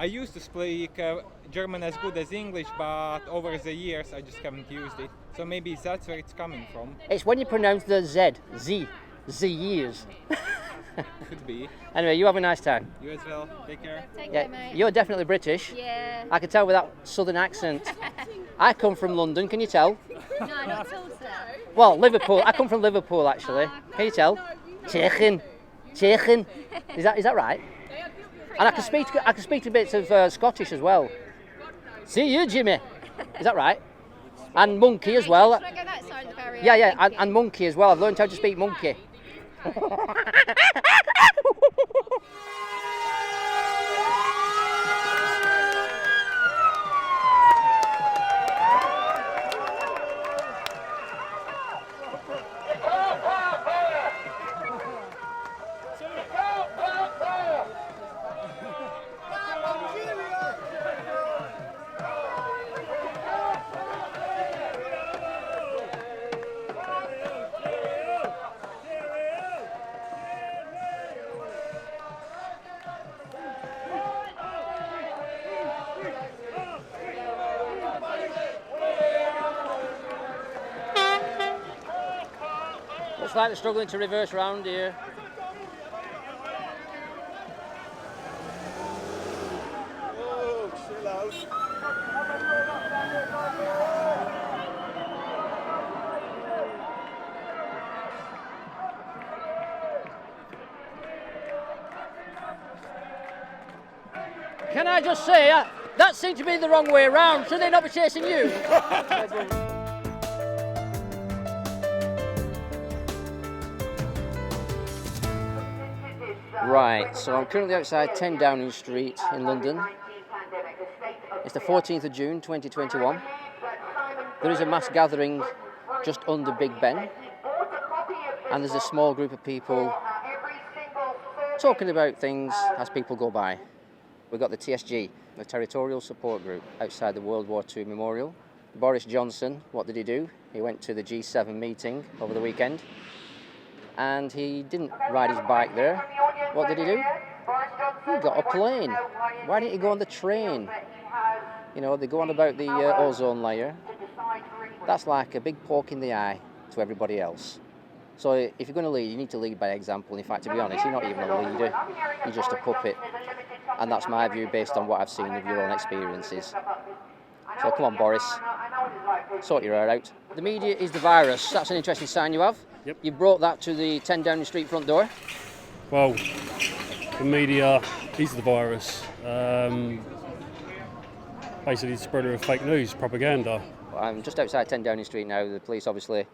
I used to speak German as good as English, but over the years I just haven't used it. So maybe that's where it's coming from. It's when you pronounce the Z years. Could be. Anyway, you have a nice time. You as well. Take care. Take care, mate. You're definitely British. Yeah. I can tell with that southern accent. I come from London, can you tell? No, not Tulsa. Well, Liverpool. I come from Liverpool, actually. Can you tell? Tjechen. Is that right? And I can speak a bit of Scottish as well. See you, Jimmy. Is that right? And monkey as well. Should I go that side of the barrier? Yeah, and monkey as well. I've learned how to speak monkey. Looks like they're struggling to reverse round here. Oh, chill out. Can I just say, that seemed to be the wrong way around. Should they not be chasing you? Right, so I'm currently outside 10 Downing Street in London. It's the 14th of June 2021. There is a mass gathering just under Big Ben, and there's a small group of people talking about things as people go by. We've got the TSG, the Territorial Support Group, outside the World War II Memorial. Boris Johnson, what did he do? He went to the G7 meeting over the weekend, and he didn't ride his bike there. What did he do? He got a plane. Why didn't he go on the train? You know, they go on about the ozone layer. That's like a big poke in the eye to everybody else. So if you're going to lead, you need to lead by example. In fact, to be honest, you're not even a leader. You're just a puppet. And that's my view based on what I've seen of your own experiences. So come on, Boris. Sort your hair out. The media is the virus. That's an interesting sign you have. Yep. You brought that to the 10 Downing Street front door. Well, the media is the virus. Basically the spreader of fake news, propaganda. I'm just outside 10 Downing Street now. The police obviously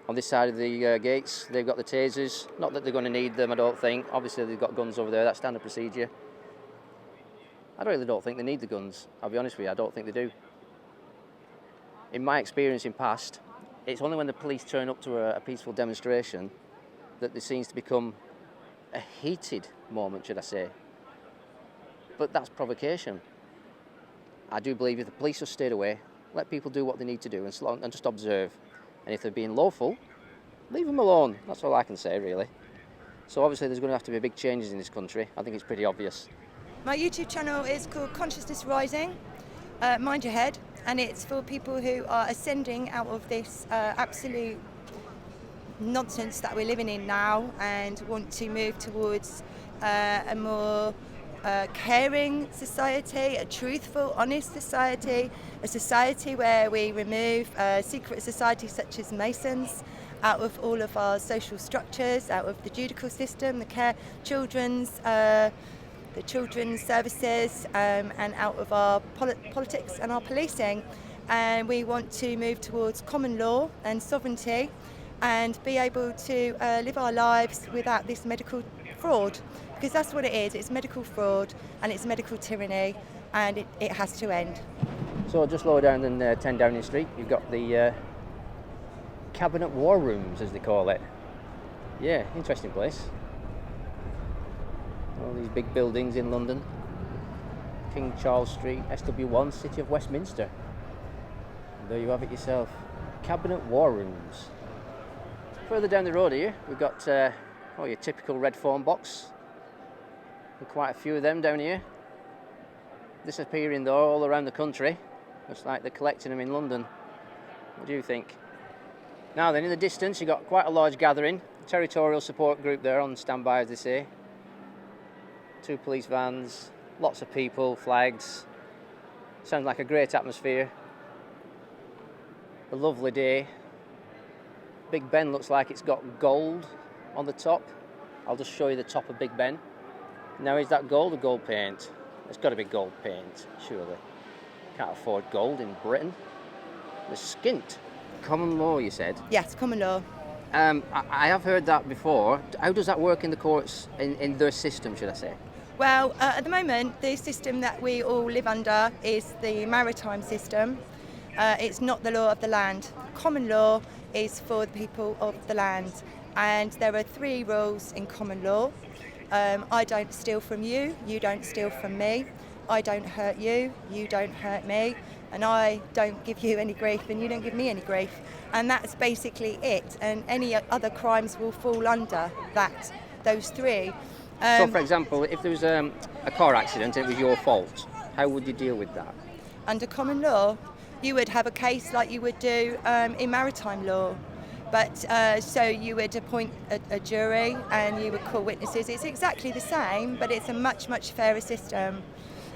on this side of the gates. They've got the tasers. Not that they're going to need them, I don't think. Obviously they've got guns over there. That's standard procedure. I really don't think they need the guns. I'll be honest with you, I don't think they do. In my experience in past, it's only when the police turn up to a peaceful demonstration that there seems to become a heated moment, should I say. But that's provocation. I do believe if the police just stayed away, let people do what they need to do and just observe. And if they're being lawful, leave them alone. That's all I can say, really. So obviously there's going to have to be big changes in this country. I think it's pretty obvious. My YouTube channel is called Consciousness Rising, Mind Your Head, and it's for people who are ascending out of this absolute nonsense that we're living in now and want to move towards a more caring society, a truthful, honest society, a society where we remove secret societies such as Masons out of all of our social structures, out of the judicial system, the care, the children's services, and out of our politics and our policing. And we want to move towards common law and sovereignty and be able to live our lives without this medical fraud, because that's what it is. It's medical fraud and it's medical tyranny, and it has to end. So just lower down than 10 Downing Street, you've got the Cabinet War Rooms, as they call it. Yeah, interesting place. All these big buildings in London. King Charles Street, SW1, City of Westminster. And there you have it yourself. Cabinet War Rooms. Further down the road here, we've got your typical red phone box. And quite a few of them down here. disappearing though all around the country. Looks like they're collecting them in London. What do you think? Now then, in the distance, you've got quite a large gathering. Territorial support group there on standby, as they say. 2 police vans, lots of people, flags. Sounds like a great atmosphere. A lovely day. Big Ben looks like it's got gold on the top. I'll just show you the top of Big Ben. Now, is that gold or gold paint? It's got to be gold paint, surely. Can't afford gold in Britain. The skint. Common law, you said? Yes, common law. I have heard that before. How does that work in the courts, in their system, should I say? Well, at the moment, the system that we all live under is the maritime system. It's not the law of the land. Common law is for the people of the land. And there are 3 rules in common law. I don't steal from you, you don't steal from me. I don't hurt you, you don't hurt me. And I don't give you any grief and you don't give me any grief. And that's basically it. And any other crimes will fall under those 3. So, for example, if there was a car accident and it was your fault, how would you deal with that? Under common law, you would have a case like you would do in maritime law. But so you would appoint a jury and you would call witnesses. It's exactly the same, but it's a much, much fairer system.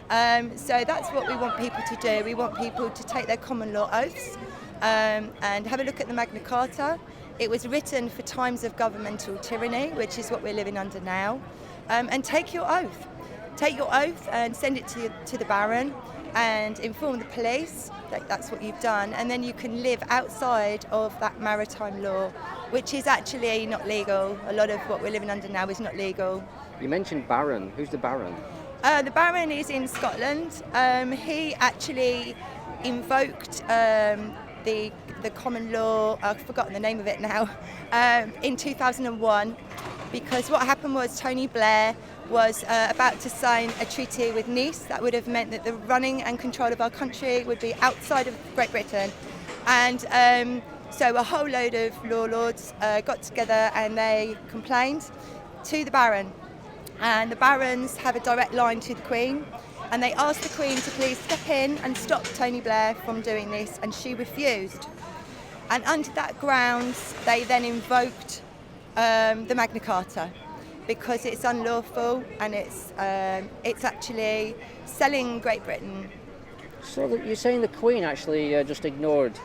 So that's what we want people to do. We want people to take their common law oaths and have a look at the Magna Carta. It was written for times of governmental tyranny, which is what we're living under now. And take your oath. Take your oath and send it to the Baron and inform the police that that's what you've done. And then you can live outside of that maritime law, which is actually not legal. A lot of what we're living under now is not legal. You mentioned Baron. Who's the Baron? The Baron is in Scotland. He actually invoked the common law, I've forgotten the name of it now, in 2001, because what happened was Tony Blair was about to sign a treaty with Nice that would have meant that the running and control of our country would be outside of Great Britain. And so a whole load of law lords got together and they complained to the Baron. And the Barons have a direct line to the Queen. And they asked the Queen to please step in and stop Tony Blair from doing this, and she refused. And under that grounds, they then invoked the Magna Carta, because it's unlawful and it's actually selling Great Britain. So you're saying the Queen actually just ignored?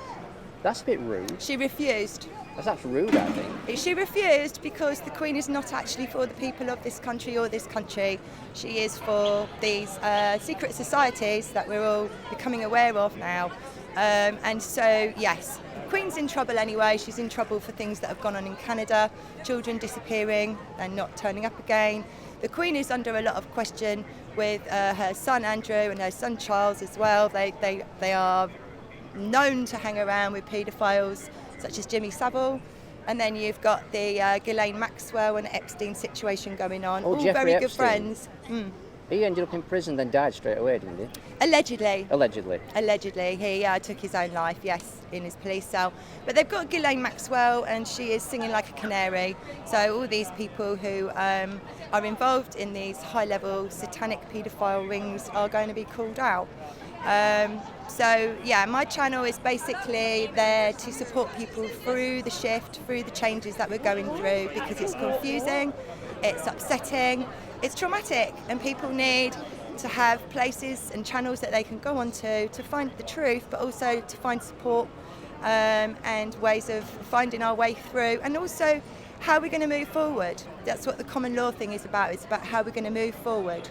That's a bit rude. She refused. That's rude, I think. She refused because the Queen is not actually for the people of this country or this country. She is for these secret societies that we're all becoming aware of now. And so, yes, the Queen's in trouble anyway. She's in trouble for things that have gone on in Canada, children disappearing and not turning up again. The Queen is under a lot of question with her son Andrew and her son Charles as well. They are known to hang around with paedophiles such as Jimmy Savile. And then you've got the Ghislaine Maxwell and Epstein situation going on. Oh, all Jeffrey very good Epstein. friends. Mm. He ended up in prison, then died straight away, didn't he? Allegedly. Allegedly. Allegedly, he took his own life, yes, in his police cell. But they've got Ghislaine Maxwell and she is singing like a canary. So all these people who are involved in these high-level satanic paedophile rings are going to be called out. So yeah, my channel is basically there to support people through the shift, through the changes that we're going through, because it's confusing, it's upsetting, it's traumatic, and people need to have places and channels that they can go onto to find the truth, but also to find support and ways of finding our way through, and also how we're going to move forward. That's what the common law thing is about. It's about how we're going to move forward.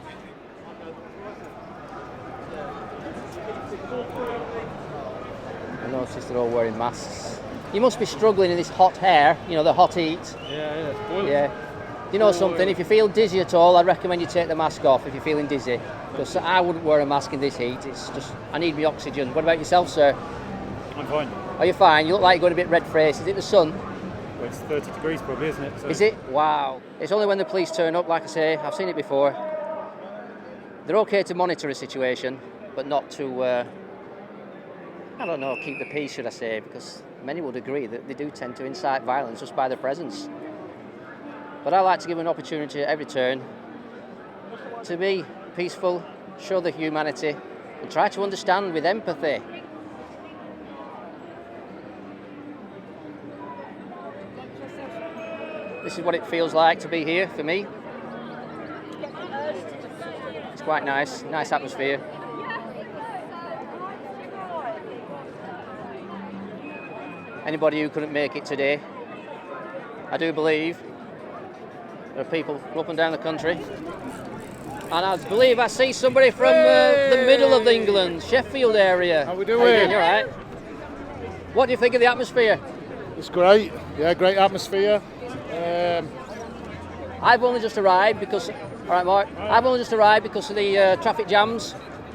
I noticed they're all wearing masks. You must be struggling in this hot hair, you know, the hot heat. Yeah, it's boiling. Yeah. You know something, if you feel dizzy at all, I'd recommend you take the mask off if you're feeling dizzy. Because I wouldn't wear a mask in this heat. It's just, I need my oxygen. What about yourself, sir? I'm fine. Are you fine? You look like you're going a bit red-faced. Is it the sun? Well, it's 30 degrees probably, isn't it? So Is it? Wow. It's only when the police turn up, like I say. I've seen it before. They're okay to monitor a situation, but not to, I don't know, keep the peace, should I say, because many would agree that they do tend to incite violence just by their presence. But I like to give an opportunity at every turn to be peaceful, show the humanity, and try to understand with empathy. This is what it feels like to be here for me. It's quite nice atmosphere. Anybody who couldn't make it today, I do believe there are people up and down the country. And I believe I see somebody from the middle of England, Sheffield area. How we doing? You all right? What do you think of the atmosphere? It's great. Yeah, great atmosphere. I've only just arrived because, all right, Mark. I've only just arrived because of the traffic jams,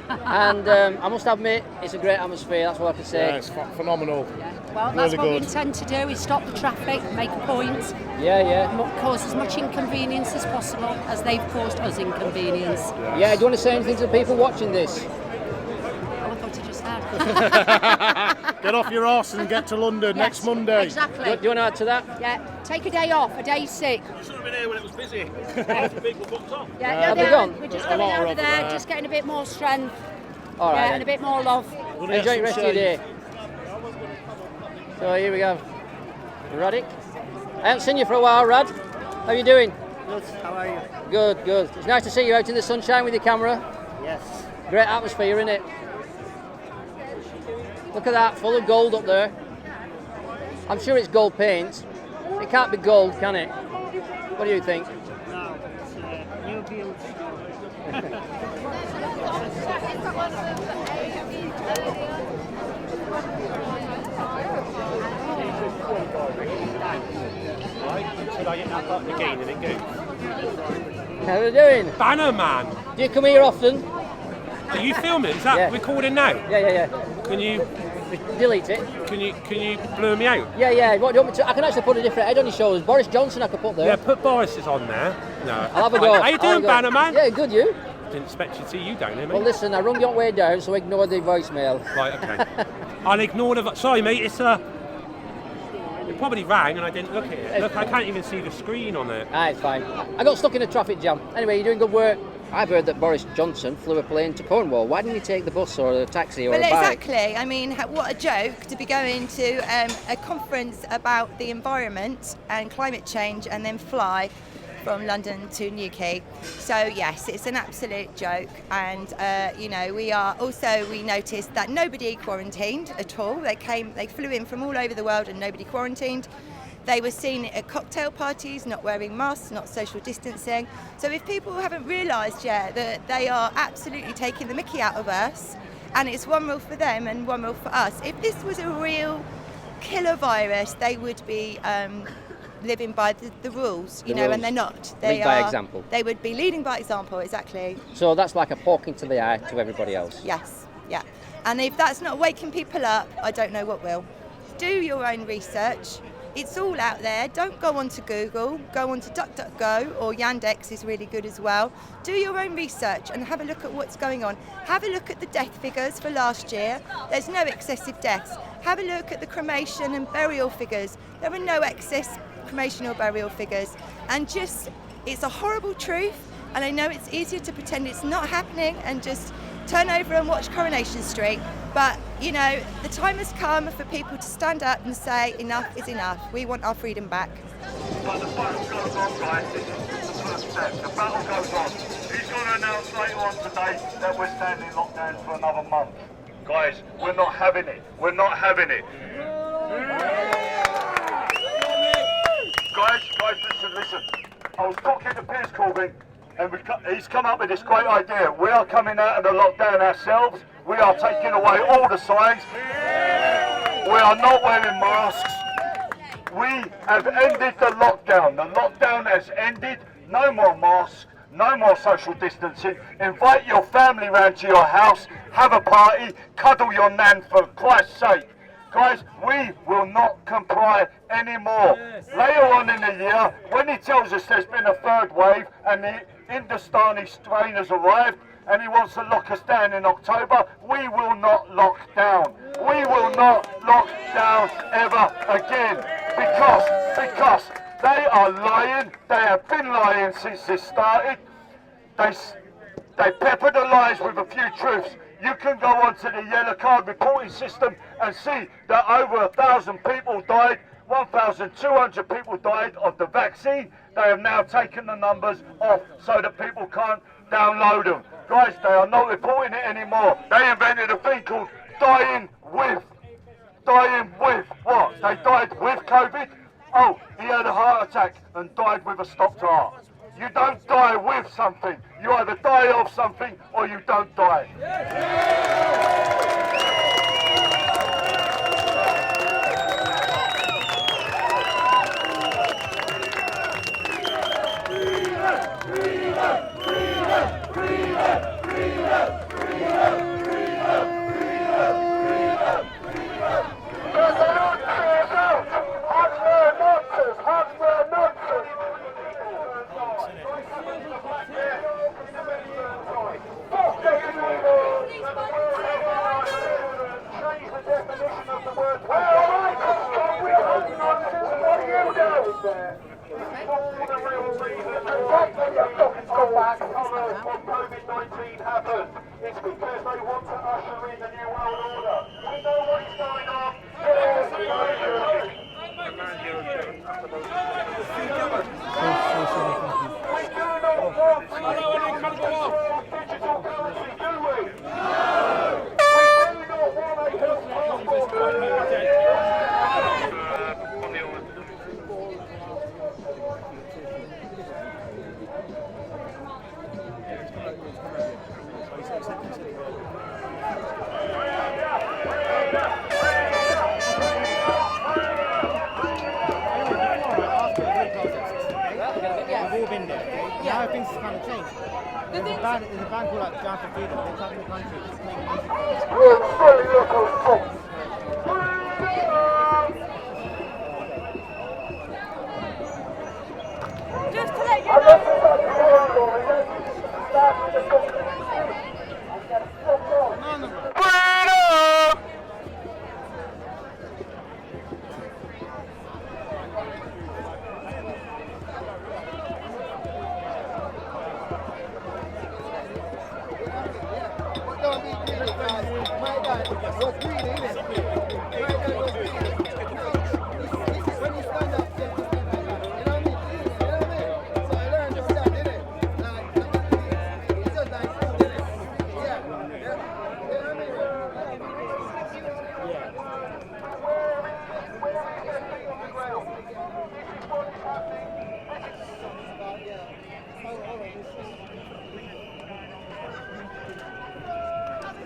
and I must admit it's a great atmosphere. That's what I can say. Yeah, it's phenomenal. Well, that's what we intend to do, is stop the traffic, make a point, cause as much inconvenience as possible as they've caused us inconvenience. Yes. Yeah, do you want to say anything to the people watching this? Oh, I thought you just had. Get off your arse and get to London next Monday. Exactly. Do you want to add to that? Yeah, take a day off, a day sick. You should have been here when it was busy. People booked up. Yeah, Have they gone? We're just A coming lot out are of over there, there. just getting a bit more strength, All right. and a bit more love. Enjoy the rest of your day. So here we go. Radic. I haven't seen you for a while, Rad. How are you doing? Good, how are you? Good, good. It's nice to see you out in the sunshine with your camera. Yes. Great atmosphere, isn't it? Look at that, full of gold up there. I'm sure it's gold paint. It can't be gold, can it? What do you think? No, it's new build. How are you doing? BANAMAN. Do you come here often? Are you filming? Is that Yeah. recording now? Yeah. Can you Delete it. blur me out? Yeah. What do you want me to? I can actually put a different head on your shoulders. Boris Johnson I could put there. Yeah, put Boris's on there. No. I'll have a go. How you doing, BANAMAN? Yeah, good, you? Didn't expect you to see you down here, mate. Well, listen, I rung your way down, so ignore the voicemail. Right, okay. I'll ignore the. Sorry, mate. It probably rang and I didn't look at it. Look, I can't even see the screen on it. Ah, it's fine. I got stuck in a traffic jam. Anyway, you're doing good work. I've heard that Boris Johnson flew a plane to Cornwall. Why didn't he take the bus or the taxi or Well, a bike? exactly. I mean, what a joke to be going to a conference about the environment and climate change and then fly from London to Newquay. So yes, it's an absolute joke. And we noticed that nobody quarantined at all. They flew in from all over the world and nobody quarantined. They were seen at cocktail parties, not wearing masks, not social distancing. So if people haven't realised yet that they are absolutely taking the mickey out of us, and it's one rule for them and one rule for us. If this was a real killer virus, they would be living by the rules, The and rules. they're not. Lead by example. They would be leading by example, exactly. So that's like a poke into the eye to everybody else. Yes, yeah. And if that's not waking people up, I don't know what will. Do your own research. It's all out there. Don't go onto Google. Go onto DuckDuckGo, or Yandex is really good as well. Do your own research and have a look at what's going on. Have a look at the death figures for last year. There's no excessive deaths. Have a look at the cremation and burial figures. There are no excess cremation or burial figures. And it's a horrible truth. And I know it's easier to pretend it's not happening and just turn over and watch Coronation Street. But, the time has come for people to stand up and say enough is enough. We want our freedom back. But the battle goes on, guys. This is the first step. The battle goes on. He's going to announce later on today that we're standing in lockdown for another month. Guys, we're not having it. We're not having it. Guys, listen. I was talking to Piers Corbyn, and he's come up with this great idea. We are coming out of the lockdown ourselves. We are taking away all the signs. We are not wearing masks. We have ended the lockdown. The lockdown has ended. No more masks. No more social distancing. Invite your family round to your house. Have a party. Cuddle your nan, for Christ's sake. Guys, we will not comply anymore. Later on in the year, when he tells us there's been a third wave and the Hindustani strain has arrived and he wants to lock us down in October, we will not lock down. We will not lock down ever again because they are lying. They have been lying since this started. They pepper the lies with a few truths. You can go onto the yellow card reporting system and see that over 1,000 people died, 1,200 people died of the vaccine. They have now taken the numbers off so that people can't download them. Guys, they are not reporting it anymore. They invented a thing called dying with. Dying with what? They died with COVID? Oh, he had a heart attack and died with a stopped heart. You don't die with something. You either die of something or you don't die. COVID-19 happened. It's because they want to usher in the new world order. We know what's going on. We do not want digital currency, do we? We do not want a health passport. We've all been there. Now things have kind of changed. There's a band called like Down for Freedom. They're traveling the country, just making music. Just to let you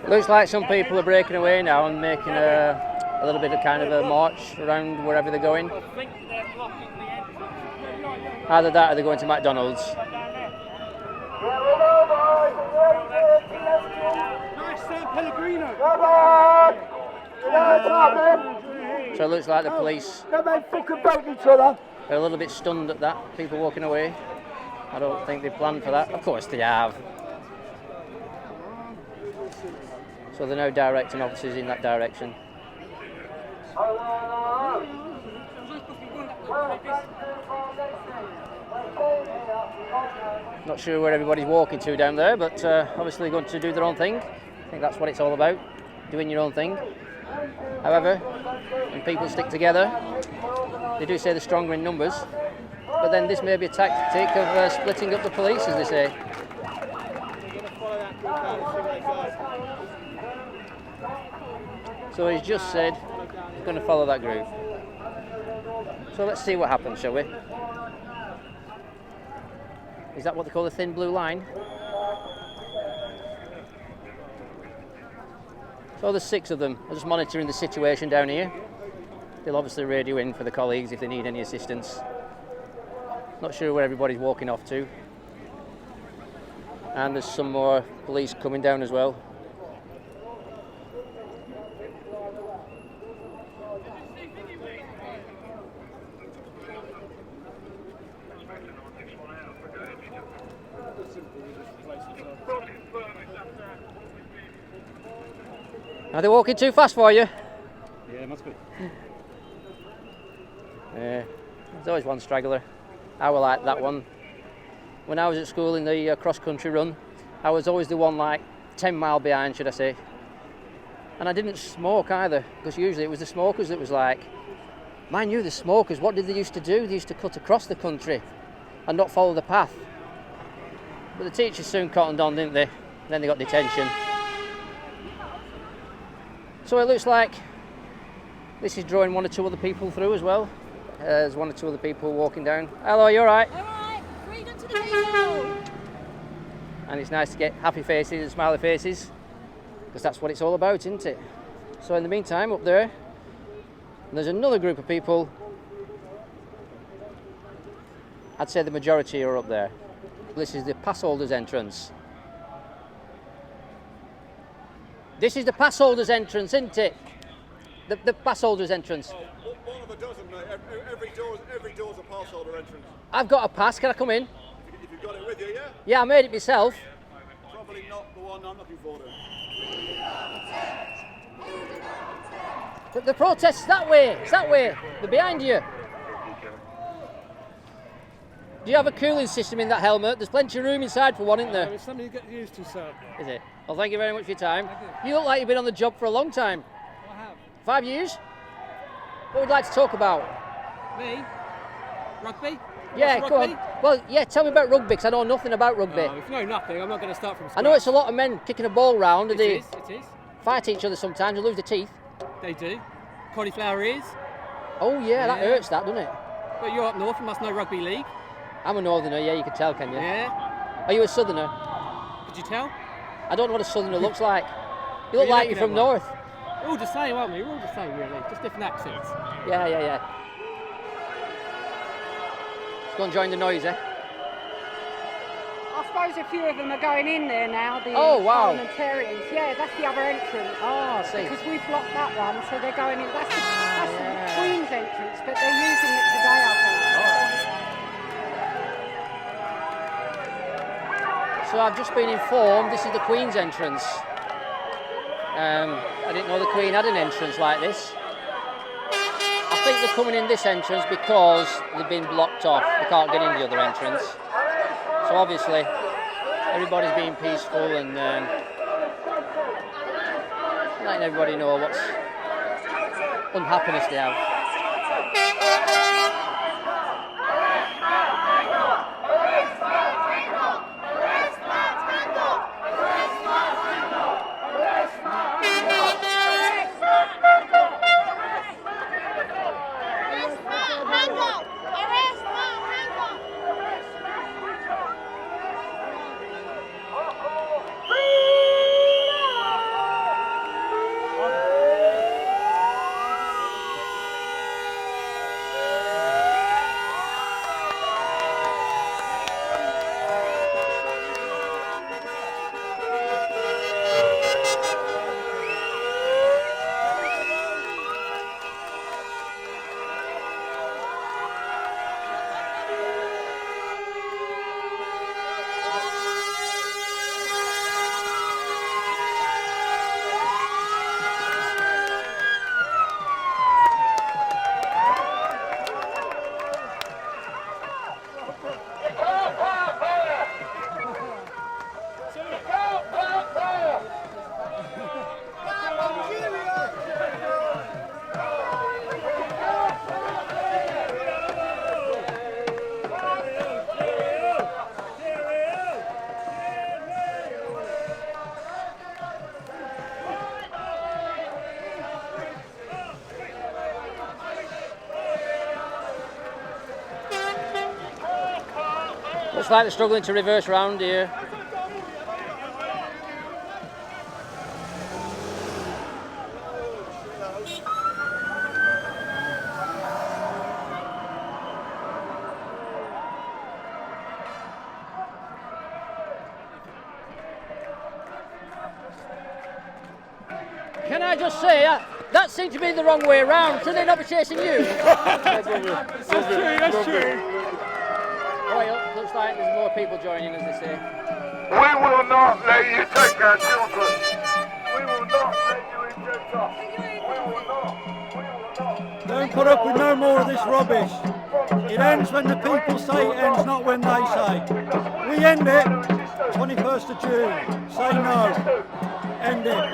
Looks like some people are breaking away now and making a little bit of kind of a march around wherever they're going. Either that or they're going to McDonald's. So it looks like the police are a little bit stunned at that, people walking away. I don't think they planned for that. Of course they have. So they're now directing officers in that direction. Not sure where everybody's walking to down there, but obviously going to do their own thing. I think that's what it's all about, doing your own thing. However, when people stick together, they do say they're stronger in numbers, but then this may be a tactic of splitting up the police, as they say. So he's just said he's going to follow that group. So let's see what happens, shall we? Is that what they call the thin blue line? So there's 6 of them. I'm just monitoring the situation down here. They'll obviously radio in for the colleagues if they need any assistance. Not sure where everybody's walking off to. And there's some more police coming down as well. Are they walking too fast for you? Yeah, must be. Yeah, there's always one straggler. I will like that one. When I was at school in the cross-country run, I was always the one like 10 mile behind, should I say. And I didn't smoke either, because usually it was the smokers that was like, mind you, the smokers, what did they used to do? They used to cut across the country and not follow the path. But the teachers soon cottoned on, didn't they? Then they got detention. So it looks like this is drawing one or two other people through as well. There's one or two other people walking down. Hello, you alright? Alright, freedom to the people! And it's nice to get happy faces and smiley faces, because that's what it's all about, isn't it? So in the meantime, up there, there's another group of people. I'd say the majority are up there. This is the pass holders entrance. This is the pass holders entrance, isn't it? The pass holders entrance. Oh, one of a dozen, mate. Every door's a pass holder entrance. I've got a pass, can I come in? If you've got it with you, yeah? Yeah, I made it myself. Probably not the one I'm looking for then. But the protest's that way, it's that way. They're behind you. Do you have a cooling system in that helmet? There's plenty of room inside for one, isn't there? It's something you get used to, sir. Is it? Well, thank you very much for your time. You look like you've been on the job for a long time. I have. 5 years? What would you like to talk about? Me? Rugby? Yeah, What's go rugby? on. Well, yeah, tell me about rugby, because I know nothing about rugby. Oh, if you know nothing, I'm not going to start from scratch. I know it's a lot of men kicking a ball round and they It is. fight each other sometimes and lose their teeth. They do. Cauliflower ears. Oh yeah, that hurts, that, doesn't it? But you're up north, you must know rugby league. I'm a northerner, yeah, you can tell, can you? Yeah. Are you a southerner? Could you tell? I don't know what a southerner looks like. You What look are you like you're looking from at, north. We're all the same, aren't we? We're all the same, really. Just different accents. Yeah. Let's go and join the noise, eh? I suppose a few of them are going in there now, the Oh, wow. parliamentarians. Yeah, that's the other entrance. Oh, I see. Because we blocked that one, so they're going in. That's the Queen's entrance, but they're using it today, I think. So I've just been informed this is the Queen's entrance. I didn't know the Queen had an entrance like this. I think they're coming in this entrance because they've been blocked off. They can't get in the other entrance. So obviously everybody's being peaceful and letting everybody know what's unhappiness they have. Looks like they're struggling to reverse round here. Can I just say, that seemed to be the wrong way around. Should they not be chasing you? That's true. Well, looks like there's more people joining, as they say. We will not let you take our children. We will not let you inject us. We will not. Don't put up with no more of this rubbish. It ends when the people say it ends, not when they say. We end it 21st of June. Say no. End it.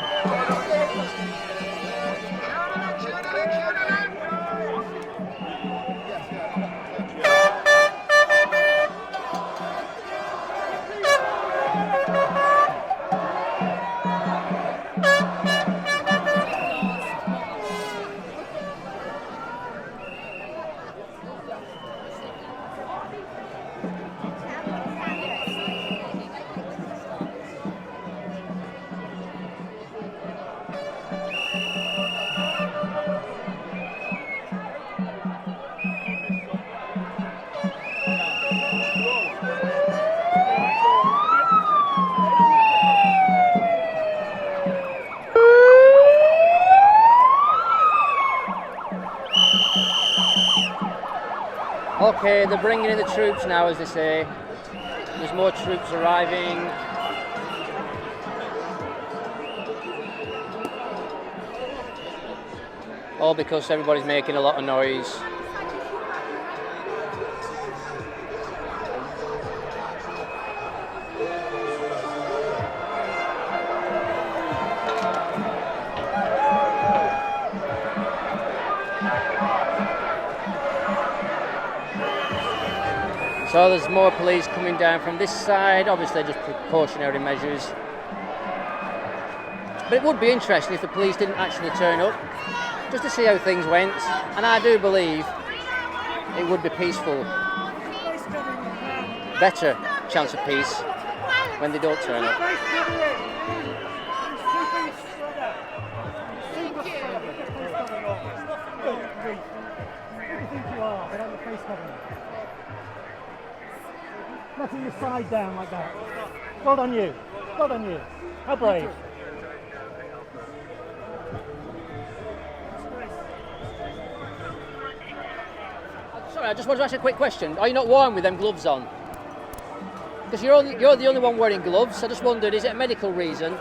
Okay, they're bringing in the troops now, as they say. There's more troops arriving. All because everybody's making a lot of noise. So there's more police coming down from this side, obviously just precautionary measures. But it would be interesting if the police didn't actually turn up, just to see how things went. And I do believe it would be peaceful. Better chance of peace when they don't turn up. Letting your side down like that. Well done you. Well done you. How brave. Sorry, I just wanted to ask you a quick question. Are you not warm with them gloves on? Because you're the only one wearing gloves. I just wondered, is it a medical reason?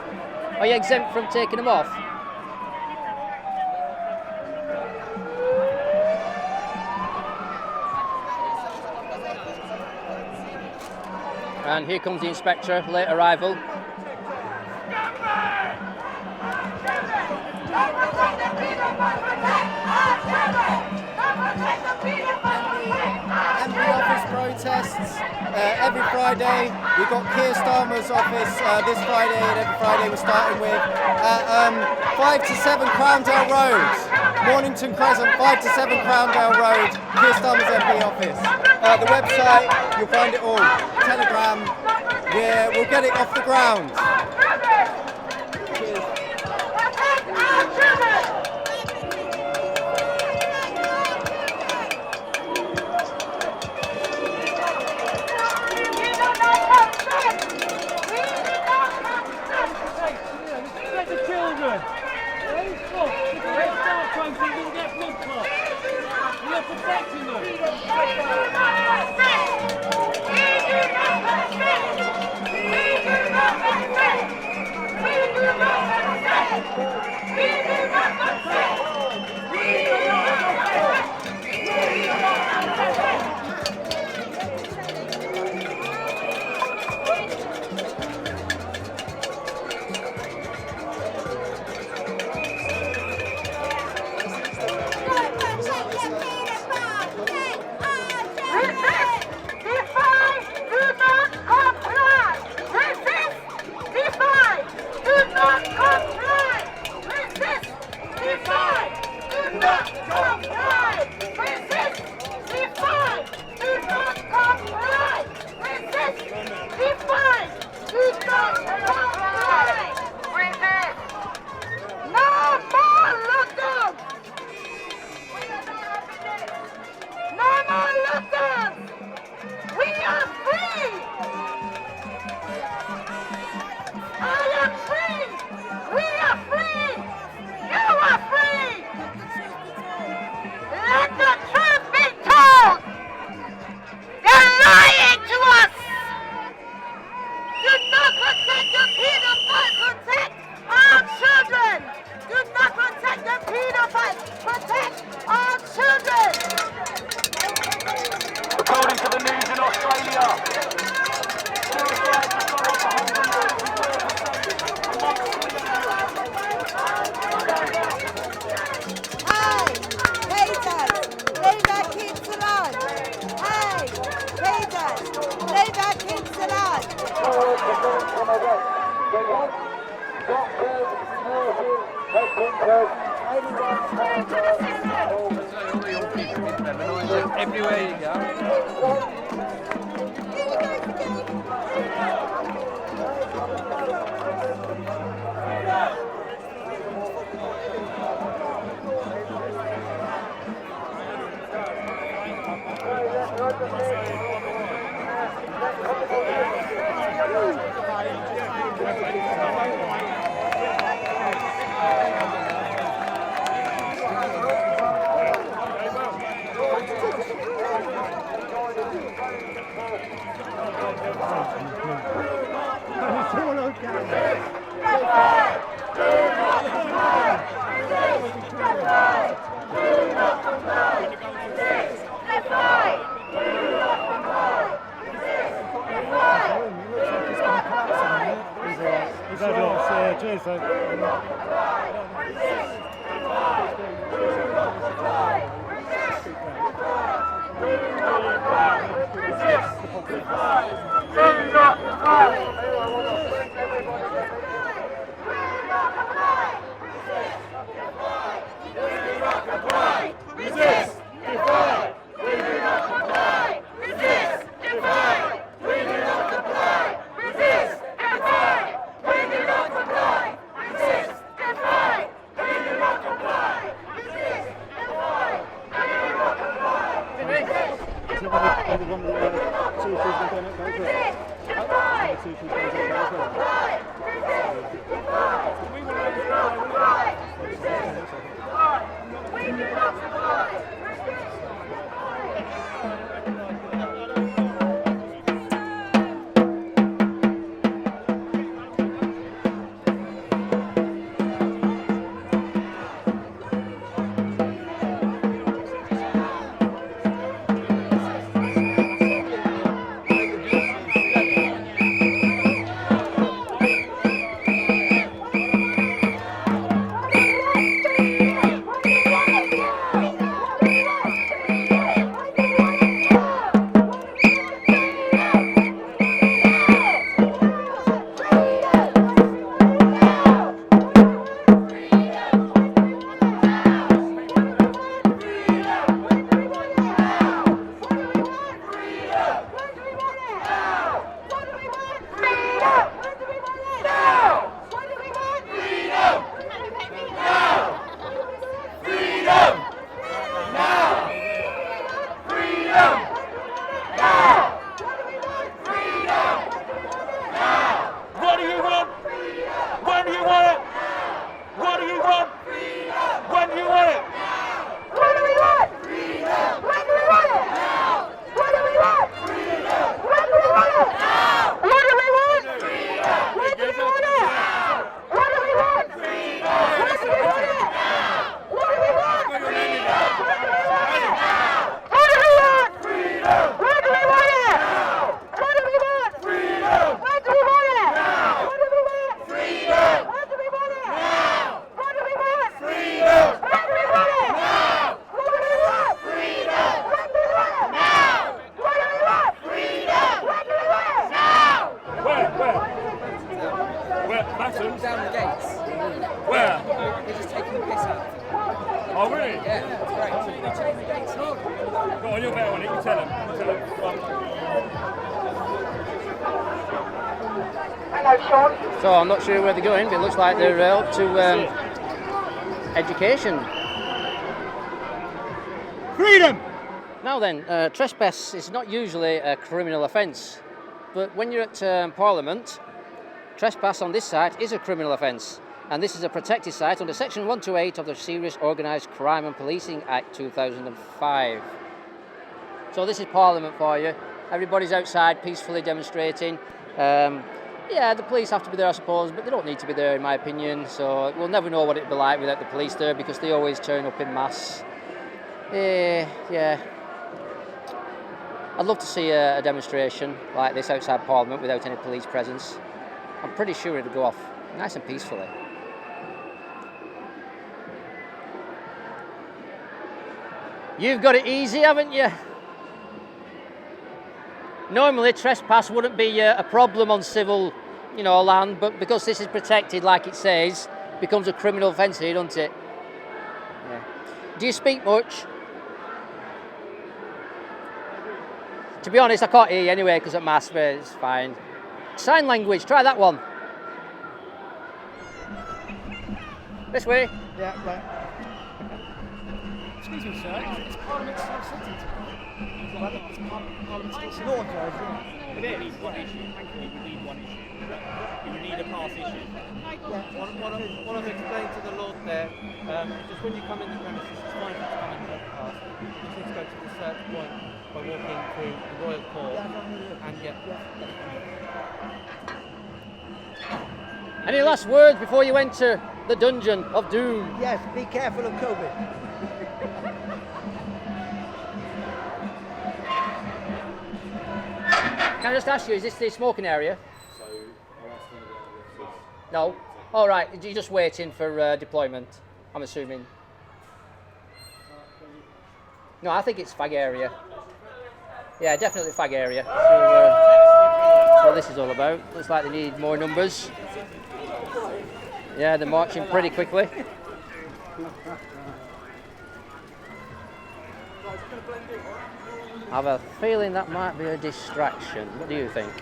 Are you exempt from taking them off? And here comes the inspector, late arrival. MB office protests every Friday. We've got Keir Starmer's office this Friday, and every Friday we're starting with 5 to 7 Crowndale Road, Mornington Crescent, 5 to 7 Crowndale Road, Keir Starmer's MB office. The website, you'll find it all. Telegram, we'll get it off the ground. Everywhere you go. Cheers, Down the gates. Where? They're just taking the piss out. Oh, really? Yeah, it's great. They're taking the gates. Go on, you're better on it. You tell them. So I'm not sure where they're going, but it looks like they're up to education. Freedom! Now then, trespass is not usually a criminal offence, but when you're at Parliament, trespass on this site is a criminal offence, and this is a protected site under Section 128 of the Serious Organised Crime and Policing Act 2005. So this is Parliament for you. Everybody's outside peacefully demonstrating. Yeah, the police have to be there, I suppose, but they don't need to be there, in my opinion. So we'll never know what it'd be like without the police there, because they always turn up in mass. Yeah. I'd love to see a demonstration like this outside Parliament without any police presence. I'm pretty sure it'll go off nice and peacefully. You've got it easy, haven't you? Normally, trespass wouldn't be a problem on civil you know, land, but because this is protected, like it says, becomes a criminal offence here, doesn't it? Yeah. Do you speak much? To be honest, I can't hear you anyway because at mass, but it's fine. Sign language, try that one. This way. Yeah, right. Excuse me, sir. It's Parliament still sitting today? It's Parliament still sitting? It is. We need one issue. Thank you. We need one issue. We need a pass issue. What I've explained to the Lord there, just when you come in the premises, it's fine to come in the pass. You just need to go to the search point by walking through the Royal Court and get. Any last words before you enter the dungeon of doom? Yes, be careful of COVID. Can I just ask you, is this the smoking area? No? All right, you're just waiting for deployment, I'm assuming. No, I think it's fag area. Yeah, definitely fag area. So, what this is all about. Looks like they need more numbers. Yeah, they're marching pretty quickly. I have a feeling that might be a distraction. What do you think?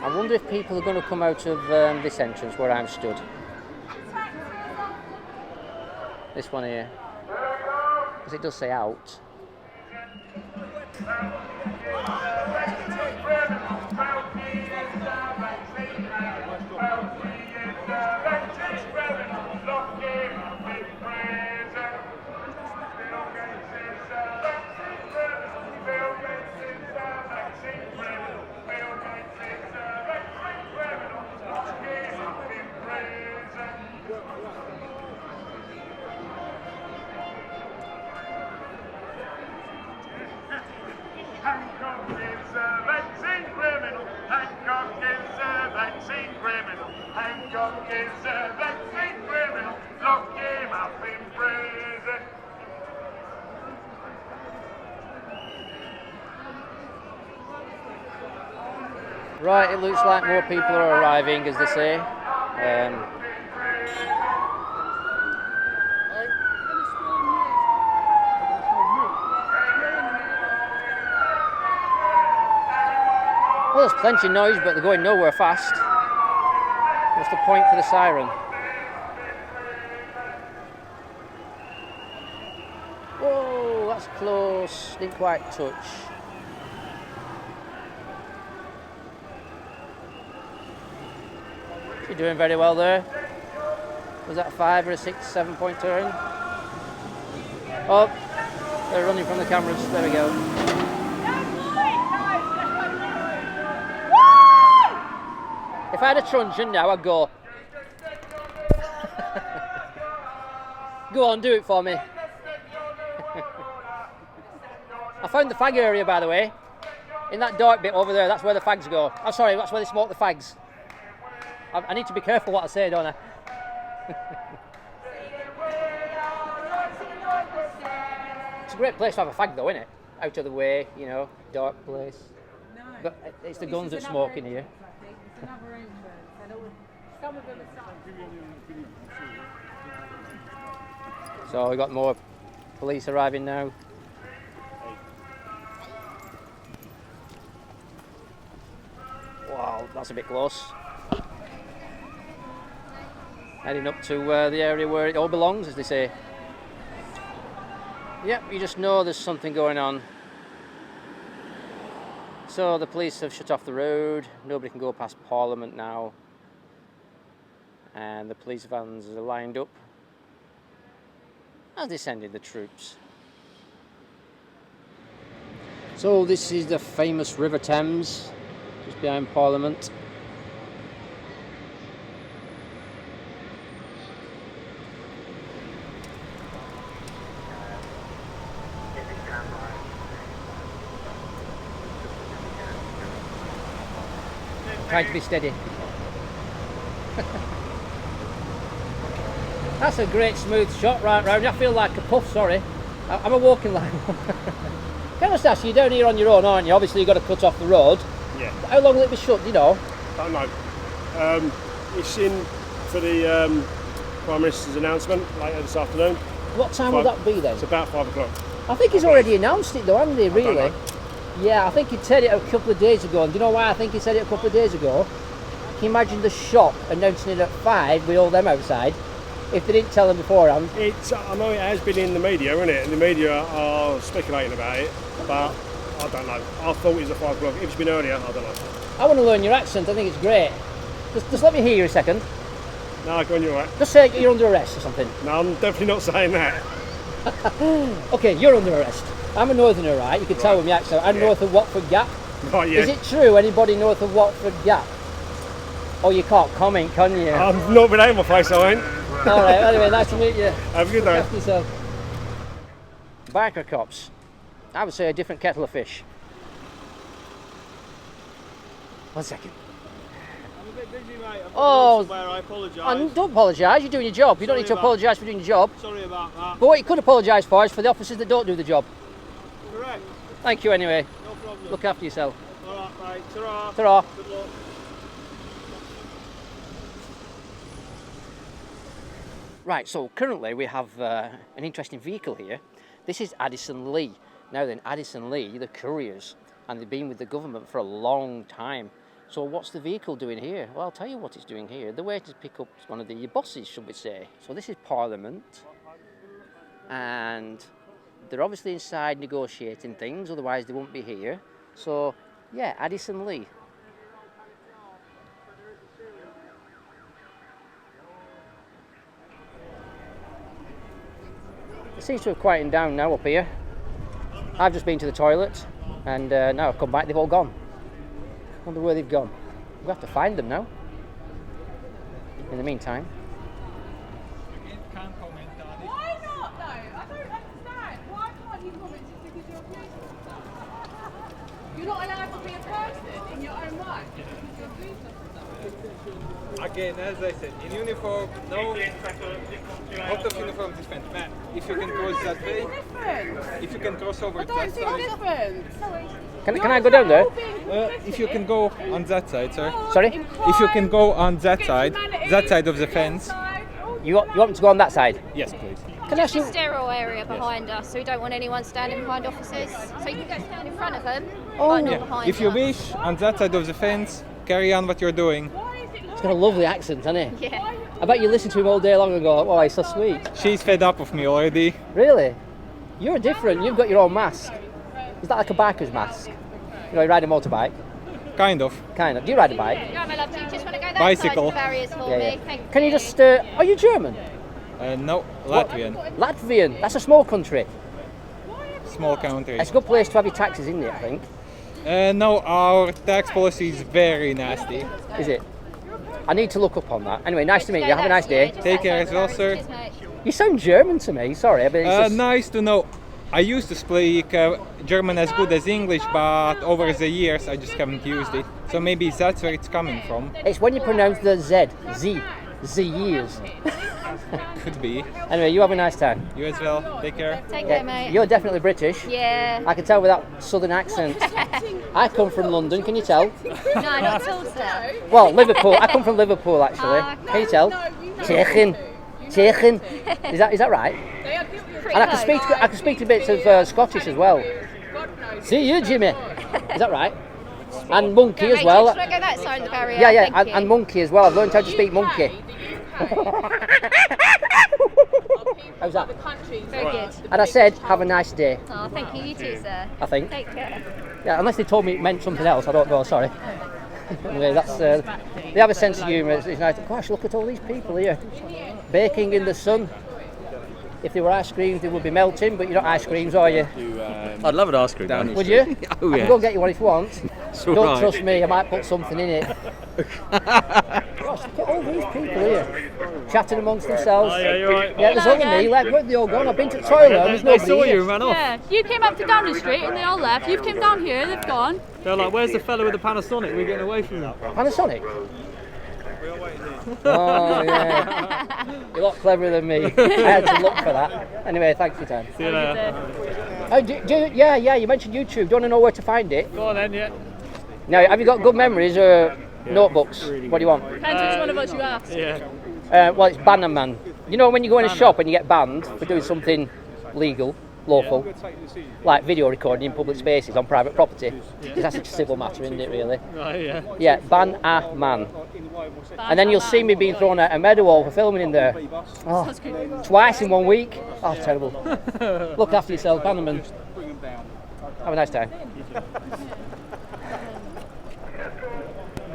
I wonder if people are going to come out of this entrance where I'm stood. This one here. Because it does say out. Right, it looks like more people are arriving, as they say. Well, there's plenty of noise, but they're going nowhere fast. What's the point for the siren? Whoa, that's close. Didn't quite touch. You're doing very well there. Was that a 5 or a 6, 7 point turn? Oh, they're running from the cameras. There we go. If I had a truncheon now, I'd go. Go on, do it for me. I found the fag area, by the way. In that dark bit over there, that's where the fags go. I'm sorry, that's where they smoke the fags. I need to be careful what I say, don't I? It's a great place to have a fag though, isn't it? Out of the way, you know, dark place. No. But it's the guns that smoke in here. It's another entrance. Some of them are So we've got more police arriving now. Wow, that's a bit close. Heading up to the area where it all belongs, as they say. Yep, you just know there's something going on. So the police have shut off the road. Nobody can go past Parliament now. And the police vans are lined up as they send in the troops. So this is the famous River Thames, just behind Parliament. Trying to be steady. That's a great smooth shot right round. I feel like a puff, sorry. I'm a walking line. Can I just ask you, you're down here on your own, aren't you? Obviously you've got to cut off the road. Yeah. How long will it be shut, do you know? Don't know. It's in for the Prime Minister's announcement later this afternoon. What time will that be then? It's about 5 o'clock. I think he's already announced it though, hasn't he, really? Don't know. Yeah, I think he said it a couple of days ago. And do you know why I think he said it a couple of days ago? Can you imagine the shock announcing it at 5 with all them outside? If they didn't tell them beforehand. I know it has been in the media, isn't it? And the media are speculating about it, but I don't know. I thought it was at 5 o'clock. If it's been earlier, I don't know. I want to learn your accent. I think it's great. Just let me hear you a second. No, go on, you're right. Just say you're under arrest or something. No, I'm definitely not saying that. Okay, you're under arrest. I'm a northerner, right? You can tell with my accent. I'm north of Watford Gap. Right, yeah. Is it true, anybody north of Watford Gap? Oh, you can't comment, can you? I'm not been out of my place, I ain't. All right, anyway, nice to meet you. Have a good day. Look after yourself. Biker cops. I would say a different kettle of fish. 1 second. I'm a bit busy, mate. Oh, I apologise. Don't apologise, you're doing your job. You don't need to apologise for doing your job. Sorry about that. But what you could apologise for is for the officers that don't do the job. Correct. Thank you anyway. No problem. Look after yourself. Alright, mate. Ta-ra. Ta-ra. Good luck. Right, so currently we have an interesting vehicle here. This is Addison Lee. Now then, Addison Lee, the couriers, and they've been with the government for a long time. So what's the vehicle doing here? Well, I'll tell you what it's doing here. They're waiting to pick up one of the bosses, should we say. So this is Parliament, and they're obviously inside negotiating things, otherwise they won't be here. So, yeah, Addison Lee. It seems to have quietened down now up here. I've just been to the toilet, and now I've come back, they've all gone. Wonder where they've gone. We'll have to find them now. In the meantime. Why not though? I don't understand. Why can't you comment just because you're a policeman? You're not allowed to be a person in your own right because you're a police officer. Again, as I said, in uniform, no. Out of uniform defense. Man, if you can cross that way, if you can cross over that side. Can I go down there? If you can go on that side, sir. Sorry? If you can go on that side of the fence. You want me to go on that side? Yes, please. Can I ask you? There's a sterile area behind us, so we don't want anyone standing behind officers. So you can go stand in front of them, but not behind If you us. wish, on that side of the fence, carry on what you're doing. He's got a lovely accent, hasn't he? Yeah. I bet you listen to him all day long and go, oh, he's so sweet. She's fed up of me already. Really? You're different. You've got your own mask. Is that like a biker's mask? You know, you ride a motorbike? Kind of. Kind of. Do you ride a bike? Yeah, my love, do you just want to go that Bicycle. side of the barriers for Yeah, me? yeah. Thank Can you just, are you German? No, Latvian. Latvian? That's a small country. Small country. It's a good place to have your taxes, isn't it, I think? No, our tax policy is very nasty. Is it? I need to look up on that. Anyway, nice to meet you. Have a nice day. Take care as well, sir. You sound German to me. Sorry, but it's just... Nice to know. I used to speak German as good as English, but over the years I just haven't used it. So maybe that's where it's coming from. It's when you pronounce the Z. Z years. Could be. Anyway, you have a nice time. You as well. Take care. Take care, mate. You're definitely British. Yeah. I can tell with that southern accent. I come from London, can you tell? No, not at all, sir. Well, Liverpool. I come from Liverpool, actually. Can you tell? Tjechen. Is that right? And I can speak to bits of Scottish as well. See you, Jimmy. Is that right? And monkey as well. Should I go that side of the barrier? Yeah, Thank you. and monkey as well. I've learned how to speak monkey. How's that? Very good. And I said, have a nice day. Oh, thank you. You too, sir. I think. Take care. Yeah, unless they told me it meant something else, I don't know, sorry. Anyway, that's, they have a sense of humour, it's nice. Gosh, look at all these people here, baking in the sun. If they were ice creams, they would be melting, but you're not ice creams, are you? I'd love an ice cream. Would you? Oh, I yeah. can go and get you one if you want. All Don't right. trust me, I might put something in it. Gosh, look at all these people here, chatting amongst themselves. Oh, yeah, you're right. Yeah, there's only me left. Where have they all gone? I've been to the toilet, and there's nobody saw here. you and ran off. Yeah, you came up to Downing Street and they all left. You came down here, they've gone. They're like, where's the fella with the Panasonic? We're getting away from him. Panasonic? Oh, yeah. You're a lot cleverer than me. I had to look for that. Anyway, thanks for your time. See you later. Oh, yeah, you mentioned YouTube. Do you want to know where to find it? Go on then, yeah. Now, have you got good memories or notebooks? What do you want? Depends which one of us you ask. Yeah. Well, it's BANAMAN. You know when you go in a shop and you get banned for doing something legal, lawful, like video recording in public spaces on private property? Because that's a civil matter, isn't it, really? Right, yeah. Yeah, BANAMAN. And then you'll see me being thrown out a medal wall for filming in there. Oh, twice in 1 week. Oh, terrible. Look after yourself, BANAMAN. Have a nice time.